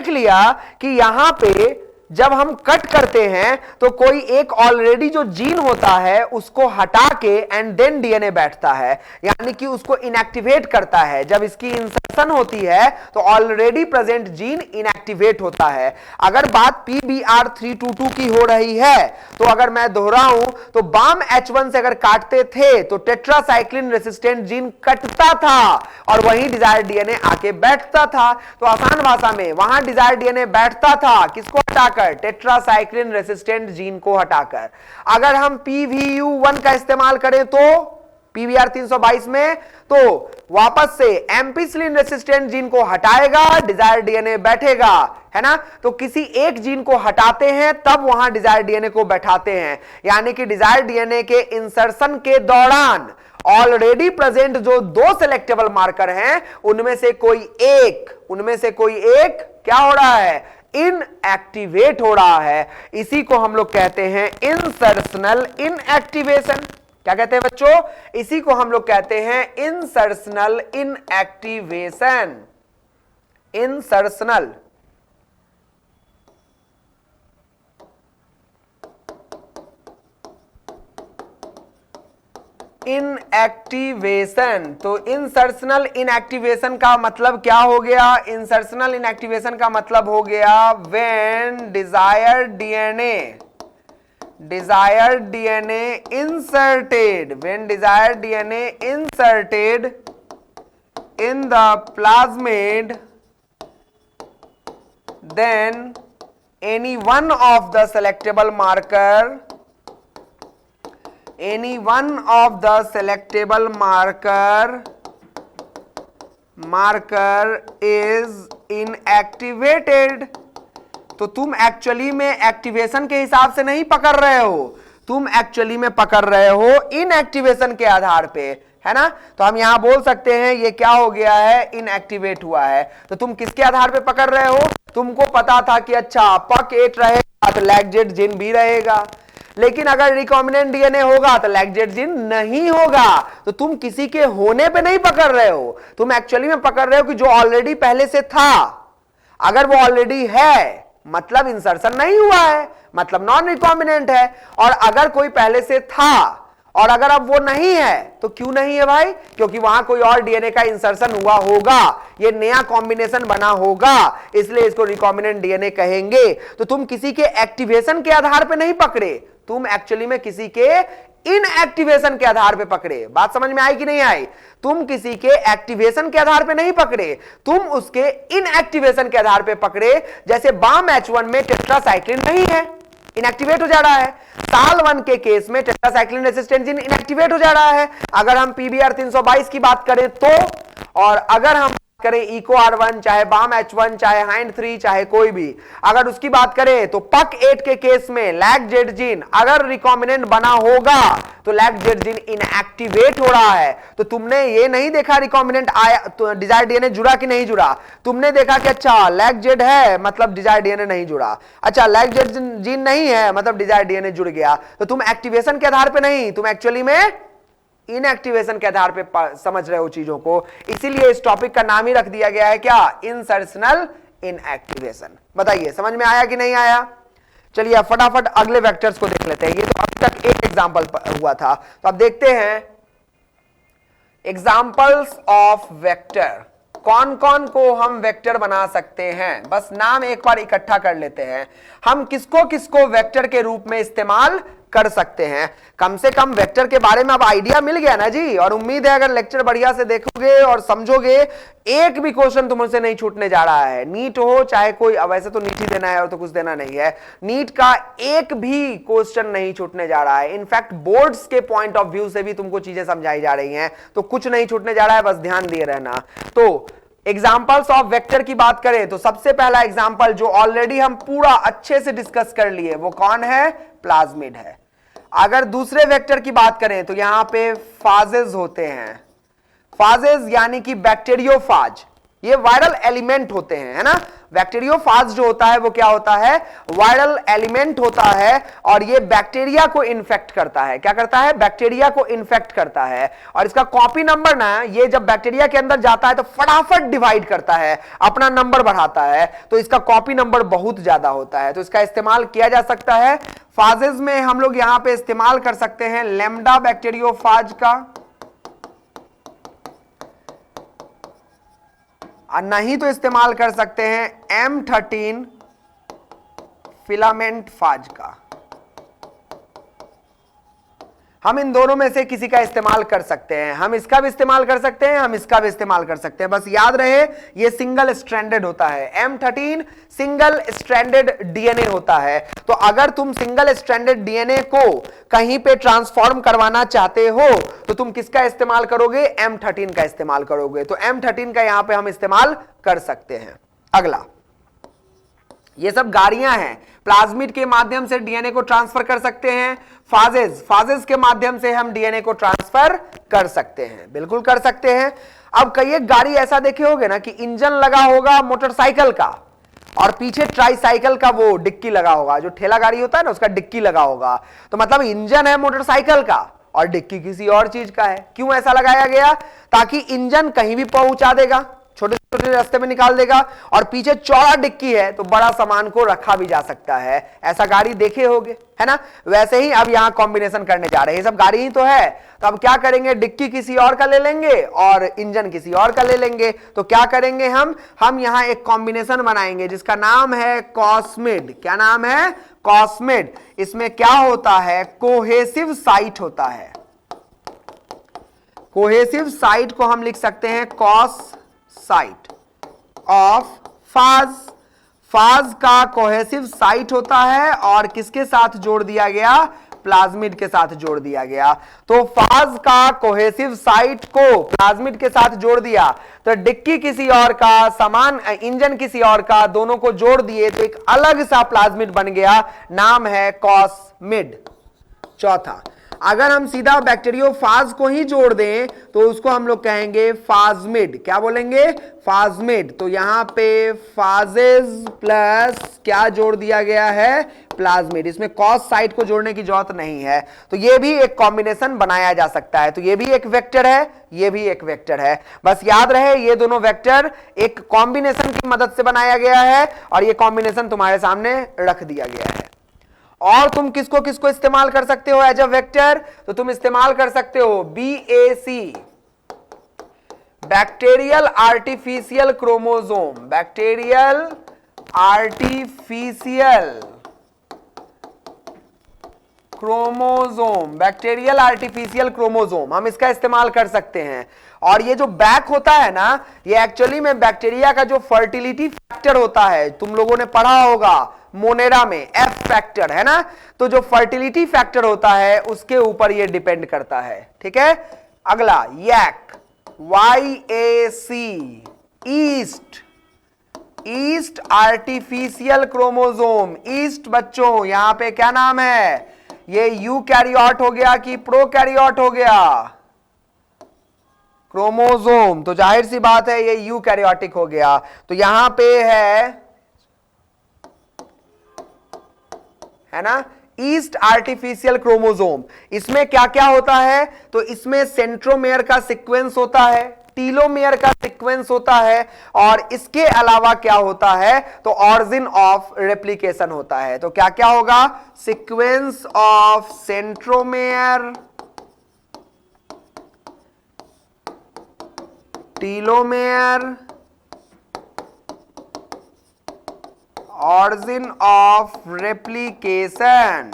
लिया कि यहां पे जब हम कट करते हैं तो कोई एक ऑलरेडी जो जीन होता है उसको हटा के एंड देन डीएनए बैठता है, यानी कि उसको इनएक्टिवेट करता है। जब इसकी इंसर्शन होती है तो ऑलरेडी प्रेजेंट जीन इनएक्टिवेट होता है। अगर बात PBr322 की हो रही है तो अगर मैं दोहराऊं तो बाम H1 से अगर काटते थे तो टेट्रासाइक्लिन रेसिस्टेंट जीन कटता था और वहीं डिजायर्ड डीएनए आके बैठता था। तो आसान भाषा में वहां डिजायर्ड डीएनए बैठता था, किसको हटाकर? टेट्रासाइक्लिन रेसिस्टेंट जीन को हटाकर। अगर हम PVU1 का इस्तेमाल करें तो PBr 322 में, तो वापस से एम्पिसिलिन रेसिस्टेंट जीन को हटाएगा, डिजायर्ड डीएनए बैठेगा, है ना? तो किसी एक जीन को हटाते हैं तब वहां डिजायर्ड डीएनए को बैठाते हैं, यानी कि डिजायर्ड डीएनए के इंसर्शन के दौरान ऑलरेडी प्रेजेंट जो 2 सेलेक्टेबल मार्कर हैं उनमें से कोई एक क्या हो रहा है? इनएक्टिवेट हो रहा है। इसी को हम लोग कहते हैं इंसर्शनल इनएक्टिवेशन। क्या कहते हैं बच्चों? इसी को हम लोग कहते हैं इंसर्शनल इनएक्टिवेशन। Insertional inactivation. तो इंसर्शनल इनएक्टिवेशन का मतलब क्या हो गया? इंसर्शनल इनएक्टिवेशन का मतलब हो गया when desired DNA inserted in the plasmid, then any one of the selectable marker any one of the selectable marker is inactivated. तो तुम एक्चुअली में एक्टिवेशन के हिसाब से नहीं पकड़ रहे हो, तुम एक्चुअली में पकड़ रहे हो इनएक्टिवेशन के आधार पे, है ना। तो हम यहां बोल सकते हैं ये क्या हो गया है, इनएक्टिवेट हुआ है। तो तुम किसके आधार पे पकड़ रहे हो, तुमको पता था कि अच्छा पक 8 रहेगा तो लैक्जेट जिन भी रहेगा, लेकिन अगर रिकॉम्बिनेंट डीएनए होगा तो लैक्जेट जिन नहीं होगा। तो तुम किसी के होने पे नहीं पकड़ रहे हो, तुम एक्चुअली में पकड़ रहे हो कि जो ऑलरेडी पहले से था। अगर वो ऑलरेडी है मतलब इंसर्शन नहीं हुआ है, मतलब नॉन रिकॉम्बिनेंट है। और अगर कोई पहले से था और अगर अब वो नहीं है तो क्यों नहीं है भाई, क्योंकि वहां कोई और डीएनए का इंसर्शन हुआ होगा, ये नया कॉम्बिनेशन बना होगा, इसलिए इसको रिकॉम्बिनेंट डीएनए कहेंगे। तो तुम किसी के एक्टिवेशन के आधार पे नहीं पकड़े, तुम एक्चुअली में किसी के इनएक्टिवेशन के आधार पे पकड़े। बात समझ में आई कि नहीं आई? तुम किसी के एक्टिवेशन के आधार पे नहीं पकड़े, तुम उसके इनएक्टिवेशन के आधार पे पकड़े। जैसे बाम H1 में टेट्रासाइक्लिन नहीं है, इनएक्टिवेट हो जा रहा है। साल 1 के केस में टेट्रासाइक्लिन रेसिस्टेंट जीन इनएक्टिवेट हो जा रहा है। अगर हम PBR 322 की बात करें तो, और अगर हम करें EcoR1 चाहे बाम H1 चाहे हाइंड 3 चाहे कोई भी, अगर उसकी बात करें तो पक 8 के केस में लैक्जेट जीन अगर रिकॉम्बिनेंट बना होगा तो लैक्जेट जीन इनएक्टिवेट हो रहा है। तो तुमने ये नहीं देखा रिकॉम्बिनेंट आया तो डिजायर डीएनए जुड़ा कि नहीं जुड़ा, तुमने देखा कि अच्छा लैक्जेट है मतलब डिजायर डीएनए नहीं जुड़ा, अच्छा लैक्जेट जीन नहीं है मतलब डिजायर डीएनए जुड़ गया। तो तुम एक्टिवेशन के आधार पर नहीं, तुम एक्चुअली में इनएक्टिवेशन के आधार पे समझ रहे हो चीजों को। इसीलिए इस टॉपिक का नाम ही रख दिया गया है क्या, इंसर्शनल इनएक्टिवेशन। बताइए समझ में आया कि नहीं आया? चलिए अब फटाफट अगले वेक्टर्स को देख लेते हैं। ये तो अब तक एक एग्जांपल हुआ था, तो अब देखते हैं एग्जांपल्स ऑफ वेक्टर। कौन कौन को हम वेक्टर बना सकते हैं, बस नाम एक बार इकट्ठा कर लेते हैं। हम किसको किसको वेक्टर के रूप में इस्तेमाल कर सकते हैं। कम से कम वेक्टर के बारे में अब आइडिया मिल गया ना जी, और उम्मीद है अगर लेक्चर बढ़िया से देखोगे और समझोगे, एक भी क्वेश्चन तुमसे नहीं छूटने जा रहा है। नीट हो चाहे कोई, अब वैसे तो नीट ही देना है और तो कुछ देना नहीं है, नीट का एक भी क्वेश्चन नहीं छूटने जा रहा है। इनफैक्ट बोर्ड्स के पॉइंट ऑफ व्यू से भी तुमको चीजें समझाई जा रही हैं, तो कुछ नहीं छूटने जा रहा है, बस ध्यान दिए रहना। तो एग्जाम्पल्स ऑफ वेक्टर की बात करें तो सबसे पहला एग्जाम्पल जो ऑलरेडी हम पूरा अच्छे से डिस्कस कर लिए वो कौन है, प्लाज्मिड है। अगर दूसरे वेक्टर की बात करें तो यहां पे फाजेज होते हैं। फाजेज यानी कि बैक्टीरियोफाज, ये वायरल एलिमेंट होते हैं, है ना। बैक्टीरियोफाज जो होता है वो क्या होता है, वायरल एलिमेंट होता है, और ये बैक्टीरिया को इन्फेक्ट करता है। क्या करता है, बैक्टीरिया को इन्फेक्ट करता है। और इसका कॉपी नंबर ना, ये जब बैक्टीरिया के अंदर जाता है तो फटाफट डिवाइड करता है, अपना नंबर बढ़ाता है, तो इसका कॉपी नंबर बहुत ज्यादा होता है। तो इसका इस्तेमाल किया जा सकता है फाजेज में। हम लोग यहां पे इस्तेमाल कर सकते हैं लैम्डा बैक्टीरियोफाज का, और नहीं तो इस्तेमाल कर सकते हैं M13 फिलामेंट फाज का। हम इन दोनों में से किसी का इस्तेमाल कर सकते हैं, हम इसका भी इस्तेमाल कर सकते हैं, हम इसका भी इस्तेमाल कर सकते हैं। बस याद रहे ये सिंगल स्ट्रैंडेड होता है, M13 सिंगल स्ट्रैंडेड डीएनए होता है। तो अगर तुम सिंगल स्ट्रैंडेड डीएनए को कहीं पे ट्रांसफॉर्म करवाना चाहते हो तो तुम किसका इस्तेमाल करोगे, M13 का इस्तेमाल करोगे। तो M13 का यहां पे हम इस्तेमाल कर सकते हैं। अगला, ये सब गाड़ियां हैं, प्लाज्मिड के माध्यम से डीएनए को ट्रांसफर कर सकते हैं, फाजेज के माध्यम से हम डीएनए को ट्रांसफर कर सकते हैं, बिल्कुल कर सकते हैं। अब कई एक गाड़ी ऐसा देखे होगे ना कि इंजन लगा होगा मोटरसाइकिल का और पीछे ट्राईसाइकिल का वो डिक्की लगा होगा, जो ठेला गाड़ी होता है ना उसका डिक्की लगा होगा। तो मतलब इंजन है मोटरसाइकिल का और डिक्की किसी और चीज का है। क्यों ऐसा लगाया गया, ताकि इंजन कहीं भी पहुंचा देगा, छोटे छोटे रास्ते में निकाल देगा, और पीछे चौड़ा डिक्की है तो बड़ा सामान को रखा भी जा सकता है। ऐसा गाड़ी देखे होगे, है ना। वैसे ही अब यहां कॉम्बिनेशन करने जा रहे हैं, ये सब गाड़ी ही तो है। तो अब क्या करेंगे, डिक्की किसी और का ले लेंगे और इंजन किसी और का ले लेंगे। तो क्या करेंगे हम यहां एक कॉम्बिनेशन बनाएंगे जिसका नाम है कॉस्मिड। क्या नाम है, कॉस्मिड। इसमें क्या होता है, कोहेसिव साइट होता है। कोहेसिव साइट को हम लिख सकते हैं कॉस साइट ऑफ फाज। फाज का कोहेसिव साइट होता है और किसके साथ जोड़ दिया गया, प्लाज्मिड के साथ जोड़ दिया गया। तो फाज का कोहेसिव साइट को प्लाज्मिड के साथ जोड़ दिया, तो डिक्की किसी और का, समान इंजन किसी और का, दोनों को जोड़ दिए तो एक अलग सा प्लाज्मिड बन गया, नाम है कॉस्मिड। चौथा, अगर हम सीधा बैक्टीरियोफाज को ही जोड़ दें तो उसको हम लोग कहेंगे फाजमिड। क्या बोलेंगे? फाजमिड। तो यहां पे फाजेज प्लस क्या जोड़ दिया गया है? प्लाज्मिड। इसमें कॉस साइट को जोड़ने की जरूरत नहीं है। तो ये भी एक कॉम्बिनेशन बनाया जा सकता है। तो ये भी एक वेक्टर है, ये भी एक वेक्टर है। बस याद रहे ये दोनों वेक्टर एक कॉम्बिनेशन की मदद से बनाया गया है और ये कॉम्बिनेशन तुम्हारे सामने रख दिया गया है। और तुम किसको किसको इस्तेमाल कर सकते हो एज अ वेक्टर? तो तुम इस्तेमाल कर सकते हो BAC, bacterial artificial chromosome, bacterial artificial chromosome, bacterial artificial chromosome, हम इसका इस्तेमाल कर सकते हैं। और ये जो बैक होता है ना, ये एक्चुअली में बैक्टीरिया का जो फर्टिलिटी फैक्टर होता है, तुम लोगों ने पढ़ा होगा मोनेरा में, F फैक्टर है ना, तो जो फर्टिलिटी फैक्टर होता है उसके ऊपर ये डिपेंड करता है। ठीक है, अगला YAC, YAC, east, yeast artificial chromosome. East बच्चों यहां पे क्या नाम है? ये यूकैरियोट हो गया कि प्रोकैरियोट हो गया? क्रोमोसोम, तो जाहिर सी बात है ये यूकैरियोटिक हो गया। तो यहां पे है ना ईस्ट आर्टिफिशियल क्रोमोसोम। इसमें क्या क्या होता है? तो इसमें सेंट्रोमेयर का सीक्वेंस होता है, टीलोमेयर का सीक्वेंस होता है, और इसके अलावा क्या होता है? तो ऑरिजिन ऑफ रेप्लिकेशन होता है। तो क्या क्या होगा? Sequence of centromere, telomere, origin of replication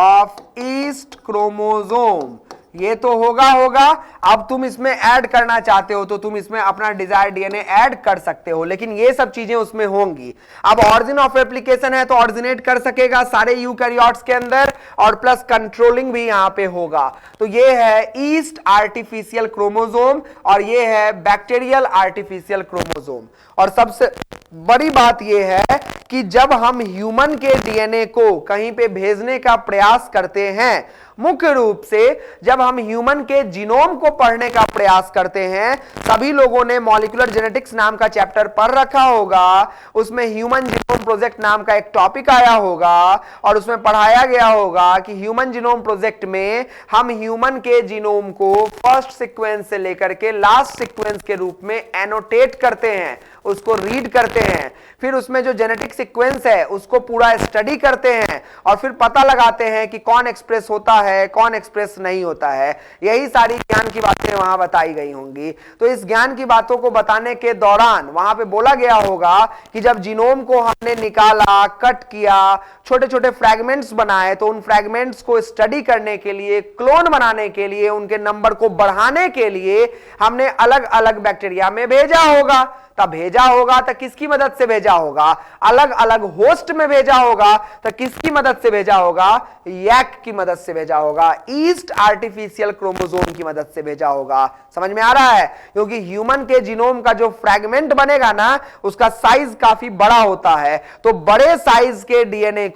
of east chromosome. ये तो होगा। अब तुम इसमें ऐड करना चाहते हो तो तुम इसमें अपना डिजायर्ड डीएनए ऐड कर सकते हो, लेकिन ये सब चीजें उसमें होंगी। अब ऑरिजिन ऑफ रेप्लिकेशन है तो ऑरिजिनेट कर सकेगा सारे यूकैरियोट्स के अंदर, और प्लस कंट्रोलिंग भी यहां पे होगा। तो ये है ईस्ट आर्टिफिशियल क्रोमोसोम और ये है बैक्टीरियल आर्टिफिशियल क्रोमोसोम। और सबसे बड़ी बात यह है कि जब हम ह्यूमन के डीएनए को कहीं पे भेजने का प्रयास करते हैं, मुख्य रूप से जब हम ह्यूमन के जीनोम को पढ़ने का प्रयास करते हैं, सभी लोगों ने मॉलिक्यूलर जेनेटिक्स नाम का चैप्टर पढ़ रखा होगा, उसमें ह्यूमन जीनोम प्रोजेक्ट नाम का एक टॉपिक आया होगा और उसमें पढ़ाया गया होगा कि ह्यूमन जीनोम प्रोजेक्ट में हम ह्यूमन के जीनोम को फर्स्ट सीक्वेंस से लेकर के लास्ट सीक्वेंस के रूप में एनोटेट करते हैं, उसको रीड करते हैं, फिर उसमें जो जेनेटिक सीक्वेंस है उसको पूरा स्टडी करते हैं और फिर पता लगाते हैं कि कौन एक्सप्रेस होता है, कौन एक्सप्रेस नहीं होता है। यही सारी ज्ञान की बातें वहां बताई गई होंगी। तो इस ज्ञान की बातों को बताने के दौरान वहां पे बोला गया होगा कि जब जीनोम को हमने निकाला, कट किया, छोटे छोटे फ्रैगमेंट्स बनाए, तो उन फ्रैगमेंट्स को स्टडी करने के लिए, क्लोन बनाने के लिए, उनके नंबर को बढ़ाने के लिए हमने अलग अलग बैक्टीरिया में भेजा होगा। तब भेजा होगा तो किसकी मदद से भेजा होगा? अलग अलग होस्ट में भेजा होगा तो किसकी मदद से भेजा होगा? YAC की मदद से भेजा होगा, ईस्ट आर्टिफिशियल क्रोमोसोम की मदद से भेजा होगा। समझ में आ रहा है? क्योंकि ह्यूमन के जीनोम का जो फ्रैगमेंट बनेगा ना, उसका साइज काफी बड़ा होता है। तो बड़े साइज के डीएनए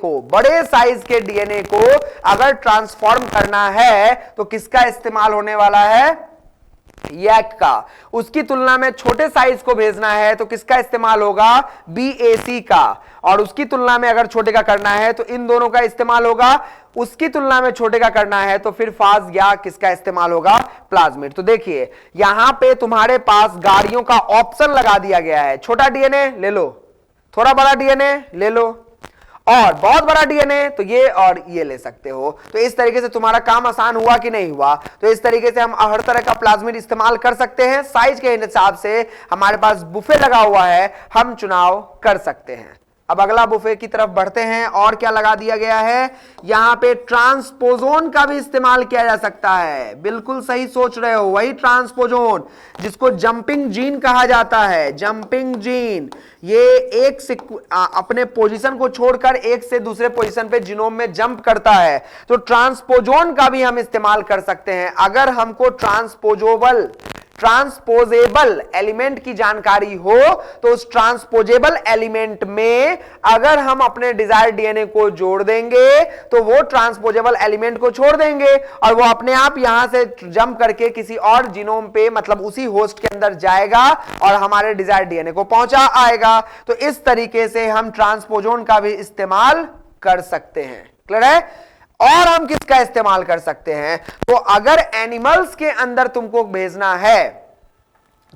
को अगर ट्रांसफॉर्म करना है तो किसका इस्तेमाल होने वाला है? YAC का। उसकी तुलना में छोटे साइज को भेजना है तो किसका इस्तेमाल होगा? BAC का। और उसकी तुलना में अगर छोटे का करना है तो इन दोनों का इस्तेमाल होगा। उसकी तुलना में छोटे का करना है तो फिर फाज या किसका इस्तेमाल होगा? प्लाज्मिड। तो देखिए यहां पे तुम्हारे पास गाड़ियों का ऑप्शन लगा दिया गया है। छोटा डीएनए ले लो, थोड़ा बड़ा डीएनए ले लो, और बहुत बड़ा डीएनए तो ये और ये ले सकते हो। तो इस तरीके से तुम्हारा काम आसान हुआ कि नहीं हुआ? तो इस तरीके से हम हर तरह का प्लाज्मिड इस्तेमाल कर सकते हैं। साइज के हिसाब से हमारे पास बुफे लगा हुआ है, हम चुनाव कर सकते हैं। अब अगला बुफे की तरफ बढ़ते हैं और क्या लगा दिया गया है, यहां पे ट्रांसपोजोन का भी इस्तेमाल किया जा सकता है। बिल्कुल सही सोच रहे हो, वही ट्रांसपोजोन जिसको जंपिंग जीन कहा जाता है। जंपिंग जीन ये एक से अपने पोजीशन को छोड़कर एक से दूसरे पोजीशन पे जीनोम में जंप करता है, तो ट्रांसपोजोन का भी हम इस्तेमाल कर सकते हैं। अगर हमको ट्रांसपोजेबल एलिमेंट की जानकारी हो तो उस ट्रांसपोजेबल एलिमेंट में अगर हम अपने डिजायर्ड डीएनए को जोड़ देंगे तो वो ट्रांसपोजेबल एलिमेंट को छोड़ देंगे और वो अपने आप यहां से जंप करके किसी और जीनोम पे, मतलब उसी होस्ट के अंदर जाएगा और हमारे डिजायर्ड डीएनए को पहुंचा आएगा। तो इस तरीके से हम ट्रांसपोजोन का भी इस्तेमाल कर सकते हैं। क्लियर है? और हम किसका इस्तेमाल कर सकते हैं, तो अगर एनिमल्स के अंदर तुमको भेजना है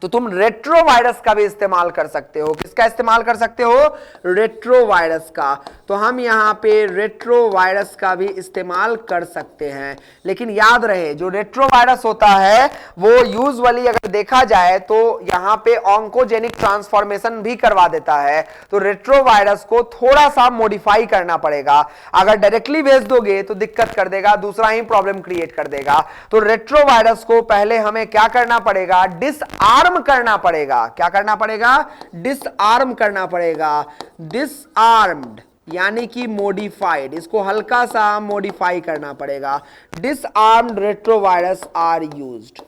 तो तुम रेट्रोवायरस का भी इस्तेमाल कर सकते हो। किसका इस्तेमाल कर सकते हो? रेट्रोवायरस का। तो हम यहां पे रेट्रोवायरस का भी इस्तेमाल कर सकते हैं। लेकिन याद रहे, जो रेट्रोवायरस होता है वो यूजुअली अगर देखा जाए तो यहां पे ऑन्कोजेनिक ट्रांसफॉर्मेशन भी करवा देता है। तो रेट्रोवायरस को थोड़ा सा मॉडिफाई करना पड़ेगा। अगर डायरेक्टली भेज दोगे तो दिक्कत कर देगा, दूसरा ही प्रॉब्लम क्रिएट कर देगा। तो रेट्रोवायरस को पहले हमें क्या करना पड़ेगा? डिसआर्म करना पड़ेगा। क्या करना पड़ेगा? डिसआर्म करना पड़ेगा। डिसआर्म्ड यानी कि मॉडिफाइड, इसको हल्का सा मॉडिफाई करना पड़ेगा। डिसआर्म्ड रेट्रोवायरस आर यूज्ड,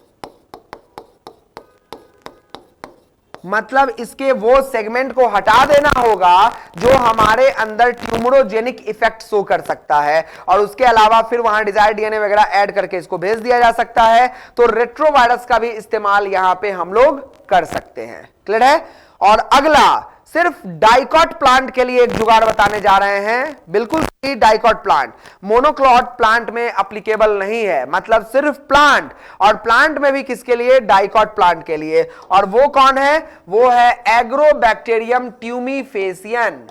मतलब इसके वो सेगमेंट को हटा देना होगा जो हमारे अंदर ट्यूमरोजेनिक इफेक्ट शो कर सकता है, और उसके अलावा फिर वहां डिजायर्ड डीएनए वगैरह ऐड करके इसको भेज दिया जा सकता है। तो रेट्रोवायरस का भी इस्तेमाल यहां पे हम लोग कर सकते हैं। क्लियर है? और अगला सिर्फ डाइकॉट प्लांट के लिए एक जुगाड़ बताने जा रहे हैं। बिल्कुल सही, डाइकॉट प्लांट मोनोक्लॉट प्लांट में एप्लीकेबल नहीं है, मतलब सिर्फ प्लांट, और प्लांट में भी किसके लिए? डाइकॉट प्लांट के लिए। और वो कौन है? वो है एग्रोबैक्टीरियम ट्यूमीफेसियन।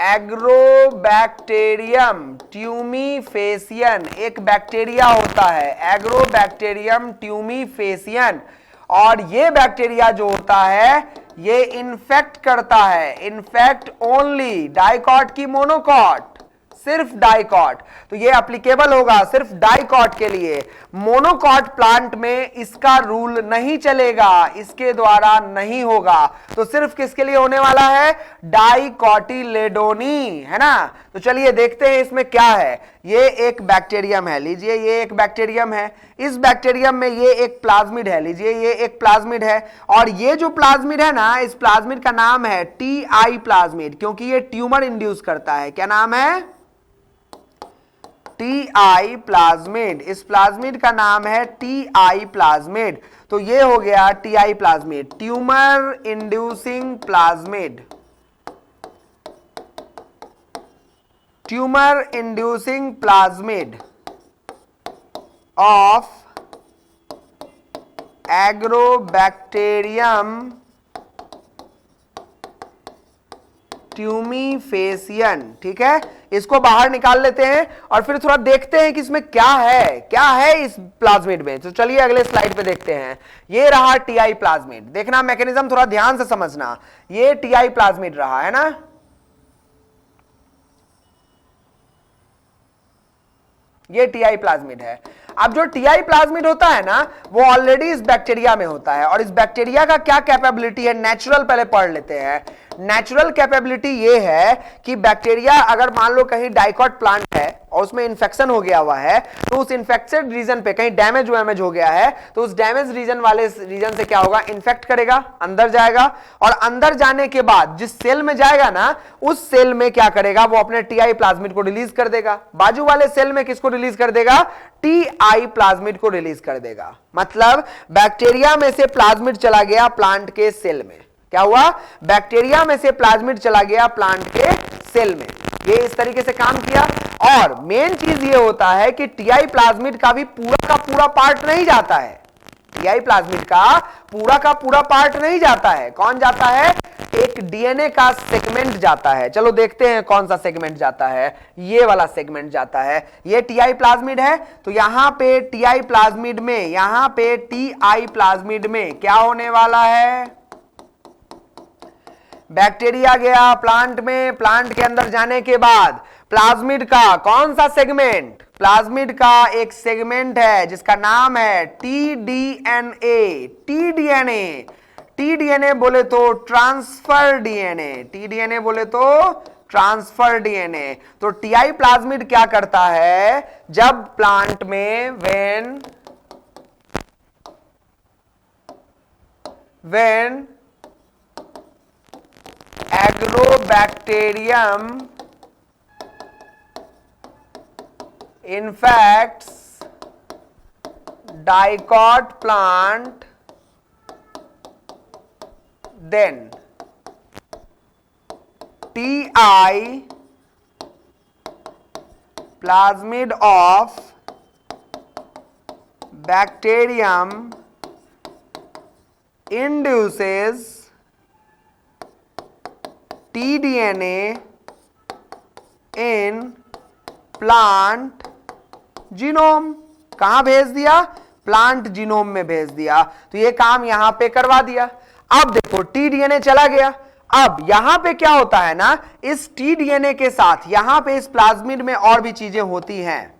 एग्रोबैक्टीरियम ट्यूमीफेसियन एक बैक्टीरिया होता है, एग्रोबैक्टीरियम ट्यूमीफेसियन। और ये बैक्टीरिया जो होता है ये इन्फेक्ट करता है, इन्फेक्ट ओनली डाइकॉट की मोनोकॉट, सिर्फ डाइकॉट। तो ये एप्लीकेबल होगा सिर्फ डाइकॉट के लिए। मोनोकॉट प्लांट में इसका रूल नहीं चलेगा, इसके द्वारा नहीं होगा। तो सिर्फ किसके लिए होने वाला है? डाइकॉटिलेडोनी, है ना। तो चलिए देखते हैं इसमें क्या है। ये एक बैक्टीरियम है, लीजिए ये एक बैक्टीरियम है। इस बैक्टीरियम में ये एक प्लाज्मिड है, लीजिए ये एक प्लाज्मिड है। और ये जो प्लाज्मिड है ना, इस प्लाज्मिड का नाम है टीआई प्लाज्मिड, क्योंकि ये ट्यूमर इंड्यूस करता है। क्या नाम है? TI plasmid. इस प्लाज्मिड का नाम है टीआई प्लाज्मिड। तो ये हो गया Ti plasmid, tumour inducing plasmid, tumour inducing plasmid of Agrobacterium tumefaciens. ठीक है, इसको बाहर निकाल लेते हैं और फिर थोड़ा देखते हैं कि इसमें क्या है इस प्लाज्मिड में। तो चलिए अगले स्लाइड पे देखते हैं। ये रहा टीआई प्लाज्मिड, देखना मैकेनिज्म थोड़ा ध्यान से समझना। ये टीआई प्लाज्मिड रहा, है ना। ये टीआई प्लाज्मिड है। अब जो टीआई प्लाज्मिड होता है ना, वो ऑलरेडी इस बैक्टीरिया में होता है। और इस बैक्टीरिया का क्या कैपेबिलिटी है, नेचुरल पहले पढ़ लेते हैं। नेचुरल कैपेबिलिटी ये है कि बैक्टीरिया अगर मान लो कहीं डाइकॉट प्लांट है और उसमें इन्फेक्शन हो गया हुआ है, तो उस इन्फेक्टेड रीजन पे कहीं डैमेज हो गया है, तो उस डैमेज रीजन वाले रीजन से क्या होगा? इन्फेक्ट करेगा, अंदर जाएगा, और अंदर जाने के बाद जिस सेल में जाएगा ना, उस सेल में क्या करेगा? वो अपने टीआई प्लाज्मिड को रिलीज कर देगा। बाजू वाले सेल में किसको रिलीज कर देगा? टीआई प्लाज्मिड को रिलीज कर देगा। मतलब बैक्टीरिया में से प्लाज्मिड चला गया प्लांट के सेल में। क्या हुआ? बैक्टीरिया में से प्लाज्मिड चला गया प्लांट के सेल में। ये इस तरीके से काम किया। और मेन चीज ये होता है कि टीआई प्लाज्मिड का भी पूरा का पूरा पार्ट नहीं जाता है। टीआई प्लाज्मिड का पूरा पार्ट नहीं जाता है। कौन जाता है? एक डीएनए का सेगमेंट जाता है। चलो देखते हैं कौन सा सेगमेंट जाता है। ये वाला सेगमेंट जाता है। ये टीआई प्लाज्मिड है। तो यहां पे टीआई प्लाज्मिड में, यहां पे टीआई प्लाज्मिड में क्या होने वाला है? बैक्टीरिया गया प्लांट में, प्लांट के अंदर जाने के बाद प्लाज्मिड का कौन सा सेगमेंट, प्लाज्मिड का एक सेगमेंट है जिसका नाम है टीडीएनए। टीडीएनए, टीडीएनए बोले तो ट्रांसफर डीएनए, टीडीएनए बोले तो ट्रांसफर डीएनए। तो टीआई प्लाज्मिड क्या करता है, जब प्लांट में when agrobacterium infects dicot plant, then TI plasmid of bacterium induces tDNA in plant genome. कहां भेज दिया, प्लांट जीनोम में भेज दिया। तो ये काम यहां पे करवा दिया। अब देखो टीडीएनए चला गया। अब यहां पे क्या होता है ना, इस टीडीएनए के साथ यहां पे इस प्लाज्मिड में और भी चीजें होती हैं,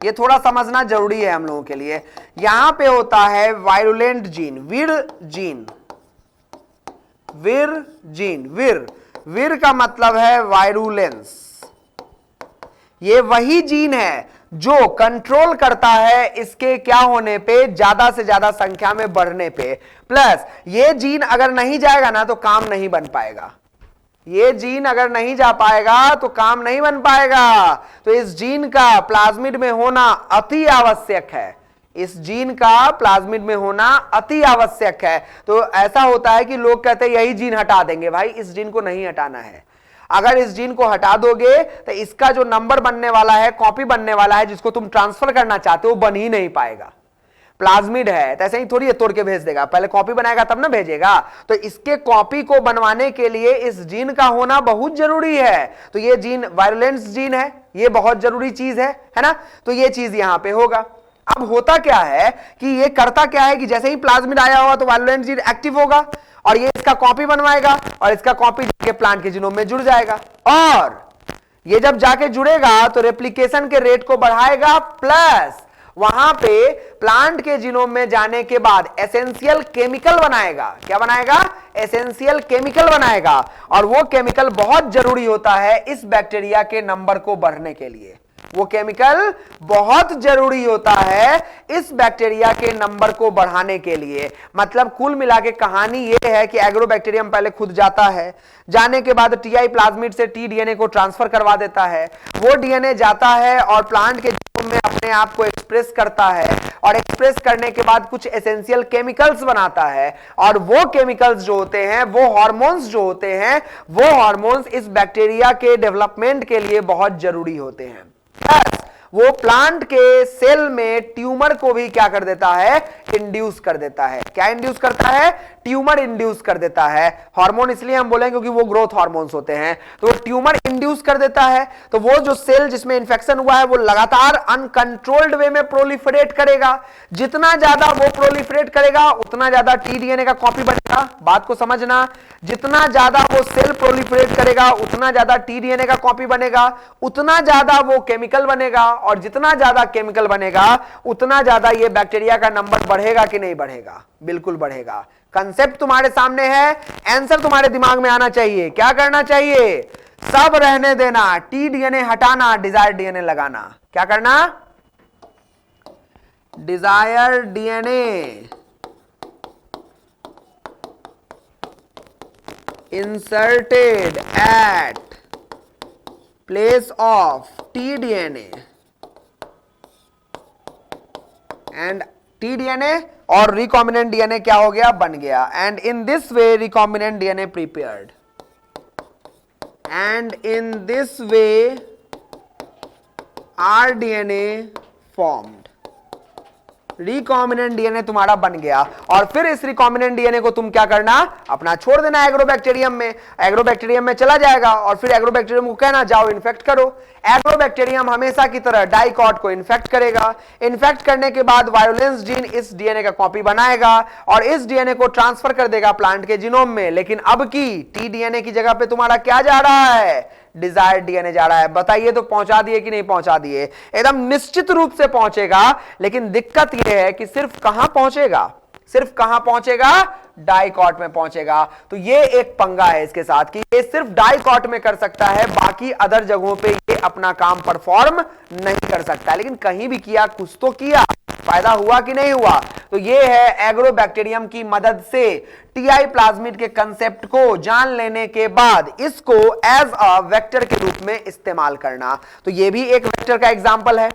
ये थोड़ा समझना जरूरी है हम लोगों के लिए। यहां पे होता है वायरुलेंट जीन, वीर जीन, वीर जीन, वीर, वीर का मतलब है वायरुलेंस। ये वही जीन है जो कंट्रोल करता है इसके क्या होने पे, ज्यादा से ज्यादा संख्या में बढ़ने पे। प्लस ये जीन अगर नहीं जाएगा ना तो काम नहीं बन पाएगा, ये जीन अगर नहीं जा पाएगा तो काम नहीं बन पाएगा। तो इस जीन का प्लाज्मिड में होना अति आवश्यक है, इस जीन का प्लाज्मिड में होना अति आवश्यक है। तो ऐसा होता है कि लोग कहते हैं यही जीन हटा देंगे, भाई इस जीन को नहीं हटाना है। अगर इस जीन को हटा दोगे तो इसका जो नंबर बनने वाला है, कॉपी बनने वाला है, जिसको तुम ट्रांसफर करना चाहते हो, बन ही नहीं पाएगा। प्लाज्मिड है तो ऐसे ही थोड़ी तोड़ के भेज देगा, पहले कॉपी बनाएगा तब ना भेजेगा। तो इसके कॉपी को बनवाने के लिए इस जीन का होना बहुत जरूरी है। तो ये जीन वायरुलेंस जीन है, ये बहुत जरूरी चीज है ना। तो ये चीज यहां पे होगा। अब होता क्या है कि ये करता क्या है कि जैसे ही प्लाज्मिड आया होगा तो वायरुलेंस जीन एक्टिव होगा और ये इसका कॉपी बनवाएगा और इसका कॉपी जाके प्लांट के जीनोम में जुड़ जाएगा। और ये जब जाके जुड़ेगा तो रेप्लिकेशन के रेट को बढ़ाएगा, प्लस वहां पे प्लांट के जीनोम में जाने के बाद एसेंशियल केमिकल बनाएगा। क्या बनाएगा, एसेंशियल केमिकल बनाएगा। और वो केमिकल बहुत जरूरी होता है इस बैक्टीरिया के नंबर को बढ़ने के लिए, वो केमिकल बहुत जरूरी होता है इस बैक्टीरिया के नंबर को बढ़ाने के लिए। मतलब कुल मिला के कहानी ये है कि एग्रोबैक्टीरियम पहले खुद जाता है, जाने के बाद टीआई प्लाज्मिड से टीडीएनए को ट्रांसफर करवा देता है। वो डीएनए जाता है और प्लांट के जीनोम में अपने आप को एक्सप्रेस करता है और एक्सप्रेस करने के बाद कुछ एसेंशियल केमिकल्स बनाता है। और वो केमिकल्स जो होते हैं, वो हार्मोन्स जो होते हैं, वो हार्मोन्स इस बैक्टीरिया के डेवलपमेंट के लिए बहुत जरूरी होते हैं। वो प्लांट के सेल में ट्यूमर को भी क्या कर देता है, इंड्यूस कर देता है। क्या इंड्यूस करता है, ट्यूमर इंड्यूस कर देता है। हार्मोन इसलिए हम बोलेंगे क्योंकि वो ग्रोथ हार्मोन्स होते हैं, तो वो ट्यूमर इंड्यूस कर देता है। तो वो जो सेल जिसमें इंफेक्शन हुआ है वो लगातार अनकंट्रोल्ड वे में प्रोलिफरेट करेगा। जितना ज्यादा वो प्रोलिफरेट करेगा उतना ज्यादा टीडीएनए का कॉपी बनेगा। बात को समझना, जितना ज्यादा वो सेल प्रोलिफरेट करेगा उतना ज्यादा टीडीएनए का कॉपी बनेगा, उतना ज्यादा वो केमिकल बनेगा, और जितना ज्यादा केमिकल बनेगा उतना ज्यादा ये बैक्टीरिया का नंबर बढ़ेगा कि नहीं बढ़ेगा, बिल्कुल बढ़ेगा। कंसेप्ट तुम्हारे सामने है, आंसर तुम्हारे दिमाग में आना चाहिए। क्या करना चाहिए, सब रहने देना, टीडीएनए हटाना, डिजायर डीएनए लगाना। क्या करना, desire DNA inserted at place of tDNA and tDNA और recombinant DNA क्या हो गया, बन गया। and in this way recombinant DNA prepared, and in this way rDNA formed। Recombinant DNA तुम्हारा बन गया और फिर इस रिकॉम्बिनेंट डीएनए को तुम क्या करना, अपना छोड़ देना एग्रोबैक्टीरियम में। एग्रोबैक्टीरियम में चला जाएगा और फिर एग्रोबैक्टीरियम को कहना जाओ इन्फेक्ट करो। एग्रोबैक्टीरियम हमेशा की तरह डाइकॉट को इन्फेक्ट करेगा। इन्फेक्ट करने के बाद वायोलेंस जीन इस डीएनए का कॉपी बनाएगा और इस डीएनए को ट्रांसफर कर देगा प्लांट के जीनोम में। लेकिन अब की टी डीएनए की जगह पे तुम्हारा क्या जा रहा है, डिजायर्ड डीएनए जा रहा है। बताइए तो पहुंचा दिए कि नहीं पहुंचा दिए? एकदम निश्चित रूप से पहुंचेगा, लेकिन दिक्कत यह है कि सिर्फ कहां पहुंचेगा, सिर्फ कहां पहुंचेगा, डाइकॉट में पहुंचेगा। तो ये एक पंगा है इसके साथ कि ये सिर्फ डाइकॉट में कर सकता है, बाकी अदर जगहों पे ये अपना काम परफॉर्म नहीं कर सकता। लेकिन कहीं भी किया, कुछ तो किया, फायदा हुआ कि नहीं हुआ? तो ये है एग्रोबैक्टीरियम की मदद से टीआई प्लाज्मिड के कंसेप्ट को जान लेने के बाद इसको एज अ वेक्टर के रूप में इस्तेमाल करना। तो ये भी एक वेक्टर का एग्जांपल है।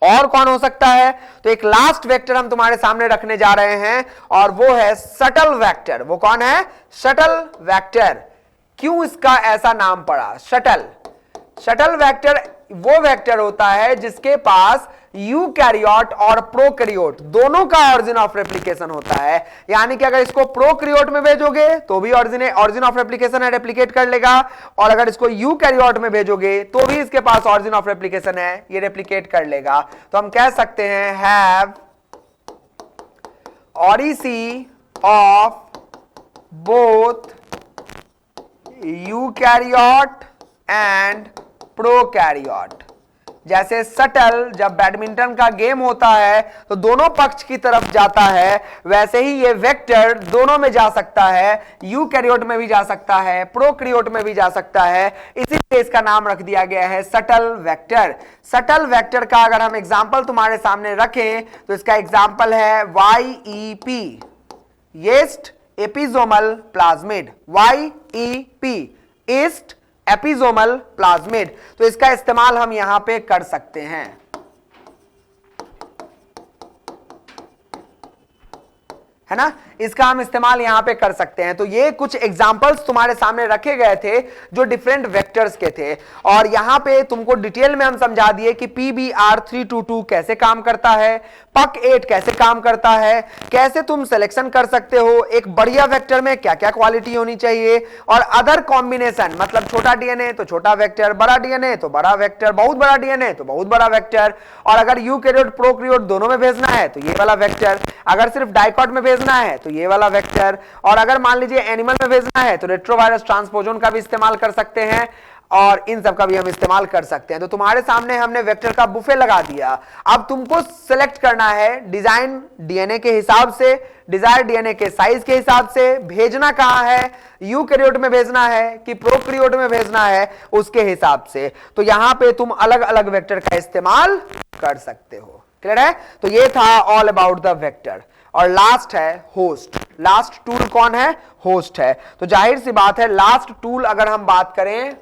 और कौन हो सकता है? तो एक लास्ट वेक्टर हम तुम्हारे सामने रखने जा रहे हैं और वो है शटल वेक्टर। वो कौन है? Shuttle vector. क्यों इसका ऐसा नाम पड़ा शटल? शटल वेक्टर वो वेक्टर होता है जिसके पास यूकैरियोट और प्रोकैरियोट दोनों का ऑरिजिन ऑफ रेप्लिकेशन होता है। यानी कि अगर इसको प्रोकैरियोट में भेजोगे तो भी ऑरिजिन ऑफ रेप्लिकेशन है, रेप्लिकेट कर लेगा, और अगर इसको यूकैरियोट में भेजोगे तो भी इसके पास ऑरिजिन ऑफ रेप्लिकेशन है, ये रेप्लिकेट कर लेगा। तो हम कह सकते हैं have oriC of both eukaryote and prokaryote. जैसे शटल जब बैडमिंटन का गेम होता है तो दोनों पक्ष की तरफ जाता है, वैसे ही ये वेक्टर दोनों में जा सकता है, यूकैरियोट में भी जा सकता है, प्रोकैरियोट में भी जा सकता है। इसीलिए इसका नाम रख दिया गया है शटल वेक्टर। शटल वेक्टर का अगर हम एग्जांपल तुम्हारे सामने रखें तो इसका एग्जांपल है YEP, yeast episomal plasmid. YEP, yeast episomal plasmid. तो इसका इस्तेमाल हम यहां पे कर सकते हैं। है ना, इसका हम इस्तेमाल यहां पे कर सकते हैं। तो ये कुछ एग्जांपल्स तुम्हारे सामने रखे गए थे जो डिफरेंट वेक्टर्स के थे, और यहां पे तुमको डिटेल में हम समझा दिए कि PBr322 कैसे काम करता है, PUC8 कैसे काम करता है, कैसे तुम सिलेक्शन कर सकते हो एक बढ़िया वेक्टर में क्या क्या क्वालिटी होनी चाहिए, और अदर कॉम्बिनेशन मतलब छोटा डीएनए तो छोटा वेक्टर, बड़ा डीएनए तो बड़ा वेक्टर, बहुत बड़ा डीएनए तो बहुत बड़ा वेक्टर, और अगर यूकैरियोट प्रोकैरियोट दोनों में भेजना है तो ये वाला वेक्टर, अगर सिर्फ डाइकॉट में भेजना है तो ये वाला वेक्टर, और अगर मान लीजिए एनिमल में भेजना है तो रेट्रोवायरस ट्रांसपोजोन का भी इस्तेमाल कर सकते हैं, और इन सब का भी हम इस्तेमाल कर सकते हैं। तो तुम्हारे सामने हमने वेक्टर का बुफे लगा दिया। अब तुमको सिलेक्ट करना है डिजाइन डीएनए के हिसाब से, डिजायर डीएनए के साइज के हिसाब से, भेजना कहां है, यूकैरियोट में भेजना है कि प्रोकैरियोट में भेजना है, उसके हिसाब से। तो यहां पे तुम अलग अलग वेक्टर का इस्तेमाल कर सकते हो। क्लियर है? तो ये था ऑल अबाउट द वेक्टर। और लास्ट है होस्ट। लास्ट टूल कौन है? होस्ट है। तो जाहिर सी बात है लास्ट टूल अगर हम बात करें,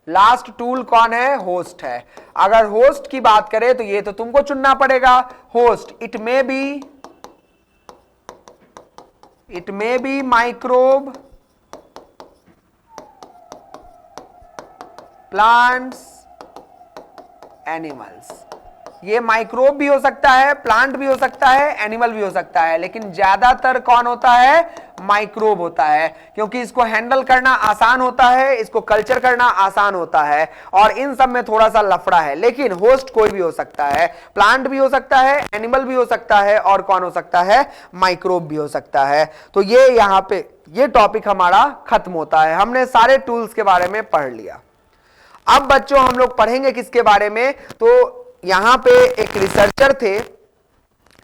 लास्ट टूल कौन है? होस्ट है। अगर होस्ट की बात करें तो ये तो तुमको चुनना पड़ेगा host. It may be microbe, plants, animals. ये माइक्रोब भी हो सकता है, प्लांट भी हो सकता है, एनिमल भी हो सकता है, लेकिन ज्यादातर कौन होता है? माइक्रोब होता है, क्योंकि इसको हैंडल करना आसान होता है, इसको कल्चर करना आसान होता है, और इन सब में थोड़ा सा लफड़ा है। लेकिन होस्ट कोई भी हो सकता है, प्लांट भी हो सकता है, एनिमल भी हो सकता है, और कौन हो सकता है? माइक्रोब भी हो सकता है। तो ये यहां पे ये टॉपिक हमारा खत्म होता है। हमने सारे टूल्स के बारे में पढ़ लिया। अब बच्चों हम लोग पढ़ेंगे किसके बारे में? तो यहां पे एक रिसर्चर थे,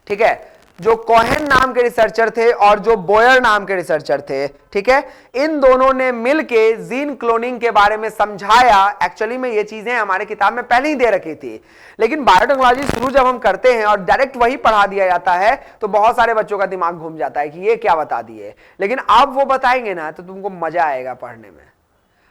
ठीक है, जो कोहेन नाम के रिसर्चर थे और जो बोयर नाम के रिसर्चर थे, ठीक है। इन दोनों ने मिलके जीन क्लोनिंग के बारे में समझाया। एक्चुअली में ये चीजें हमारे किताब में पहले ही दे रखी थी, लेकिन बायोटेक्नोलॉजी शुरू जब हम करते हैं और डायरेक्ट वही पढ़ा दिया जाता है तो बहुत सारे बच्चों का दिमाग घूम जाता है कि ये क्या बता दिए। लेकिन अब वो बताएंगे ना तो तुमको मजा आएगा पढ़ने में।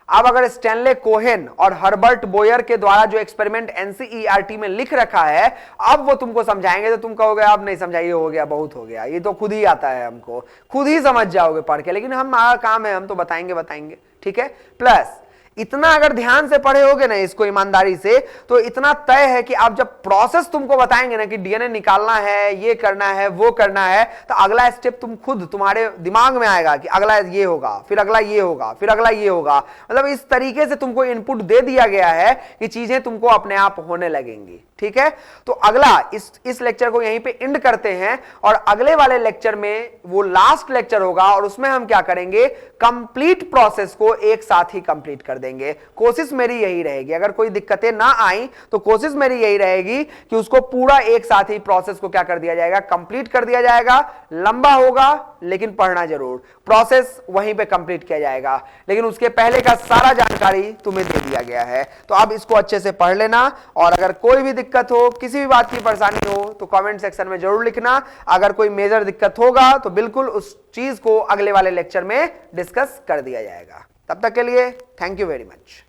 अब अगर स्टैनले कोहेन और हर्बर्ट बोयर के द्वारा जो एक्सपेरिमेंट एनसीईआरटी में लिख रखा है, अब वो तुमको समझाएंगे तो तुम कहोगे अब नहीं समझाइए, हो गया, बहुत हो गया, ये तो खुद ही आता है, हमको खुद ही समझ जाओगे पढ़ के। लेकिन हमारा काम है, हम तो बताएंगे, ठीक है। प्लस इतना अगर ध्यान से पढ़े होगे ना इसको ईमानदारी से, तो इतना तय है कि आप जब प्रोसेस तुमको बताएंगे ना कि डीएनए निकालना है, ये करना है, वो करना है, तो अगला स्टेप तुम खुद तुम्हारे दिमाग में आएगा कि अगला ये होगा, फिर अगला ये होगा, फिर अगला ये होगा। मतलब इस तरीके से तुमको इनपुट दे दिया गया है कि चीजें तुमको अपने आप होने लगेंगी। ठीक है, तो अगला इस लेक्चर को यहीं पे एंड करते हैं और अगले वाले लेक्चर में वो लास्ट लेक्चर होगा और उसमें हम क्या करेंगे, कंप्लीट प्रोसेस को एक साथ ही कंप्लीट कर देंगे। कोशिश मेरी यही रहेगी, अगर कोई दिक्कतें ना आई तो कोशिश मेरी यही रहेगी कि उसको पूरा एक साथ ही प्रोसेस को क्या कर दिया जाएगा, कंप्लीट कर दिया जाएगा। लंबा होगा लेकिन पढ़ना जरूर, प्रोसेस वहीं पे कंप्लीट किया जाएगा, लेकिन उसके पहले का सारा जानकारी तुम्हें दे दिया गया है। तो अब इसको अच्छे से पढ़ लेना और अगर कोई भी दिक्कत हो, किसी भी बात की परेशानी हो तो कमेंट सेक्शन में जरूर लिखना। अगर कोई मेजर दिक्कत होगा तो बिल्कुल उस चीज को अगले वाले लेक्चर में डिस्कस कर दिया जाएगा। तब तक के लिए थैंक यू वेरी मच।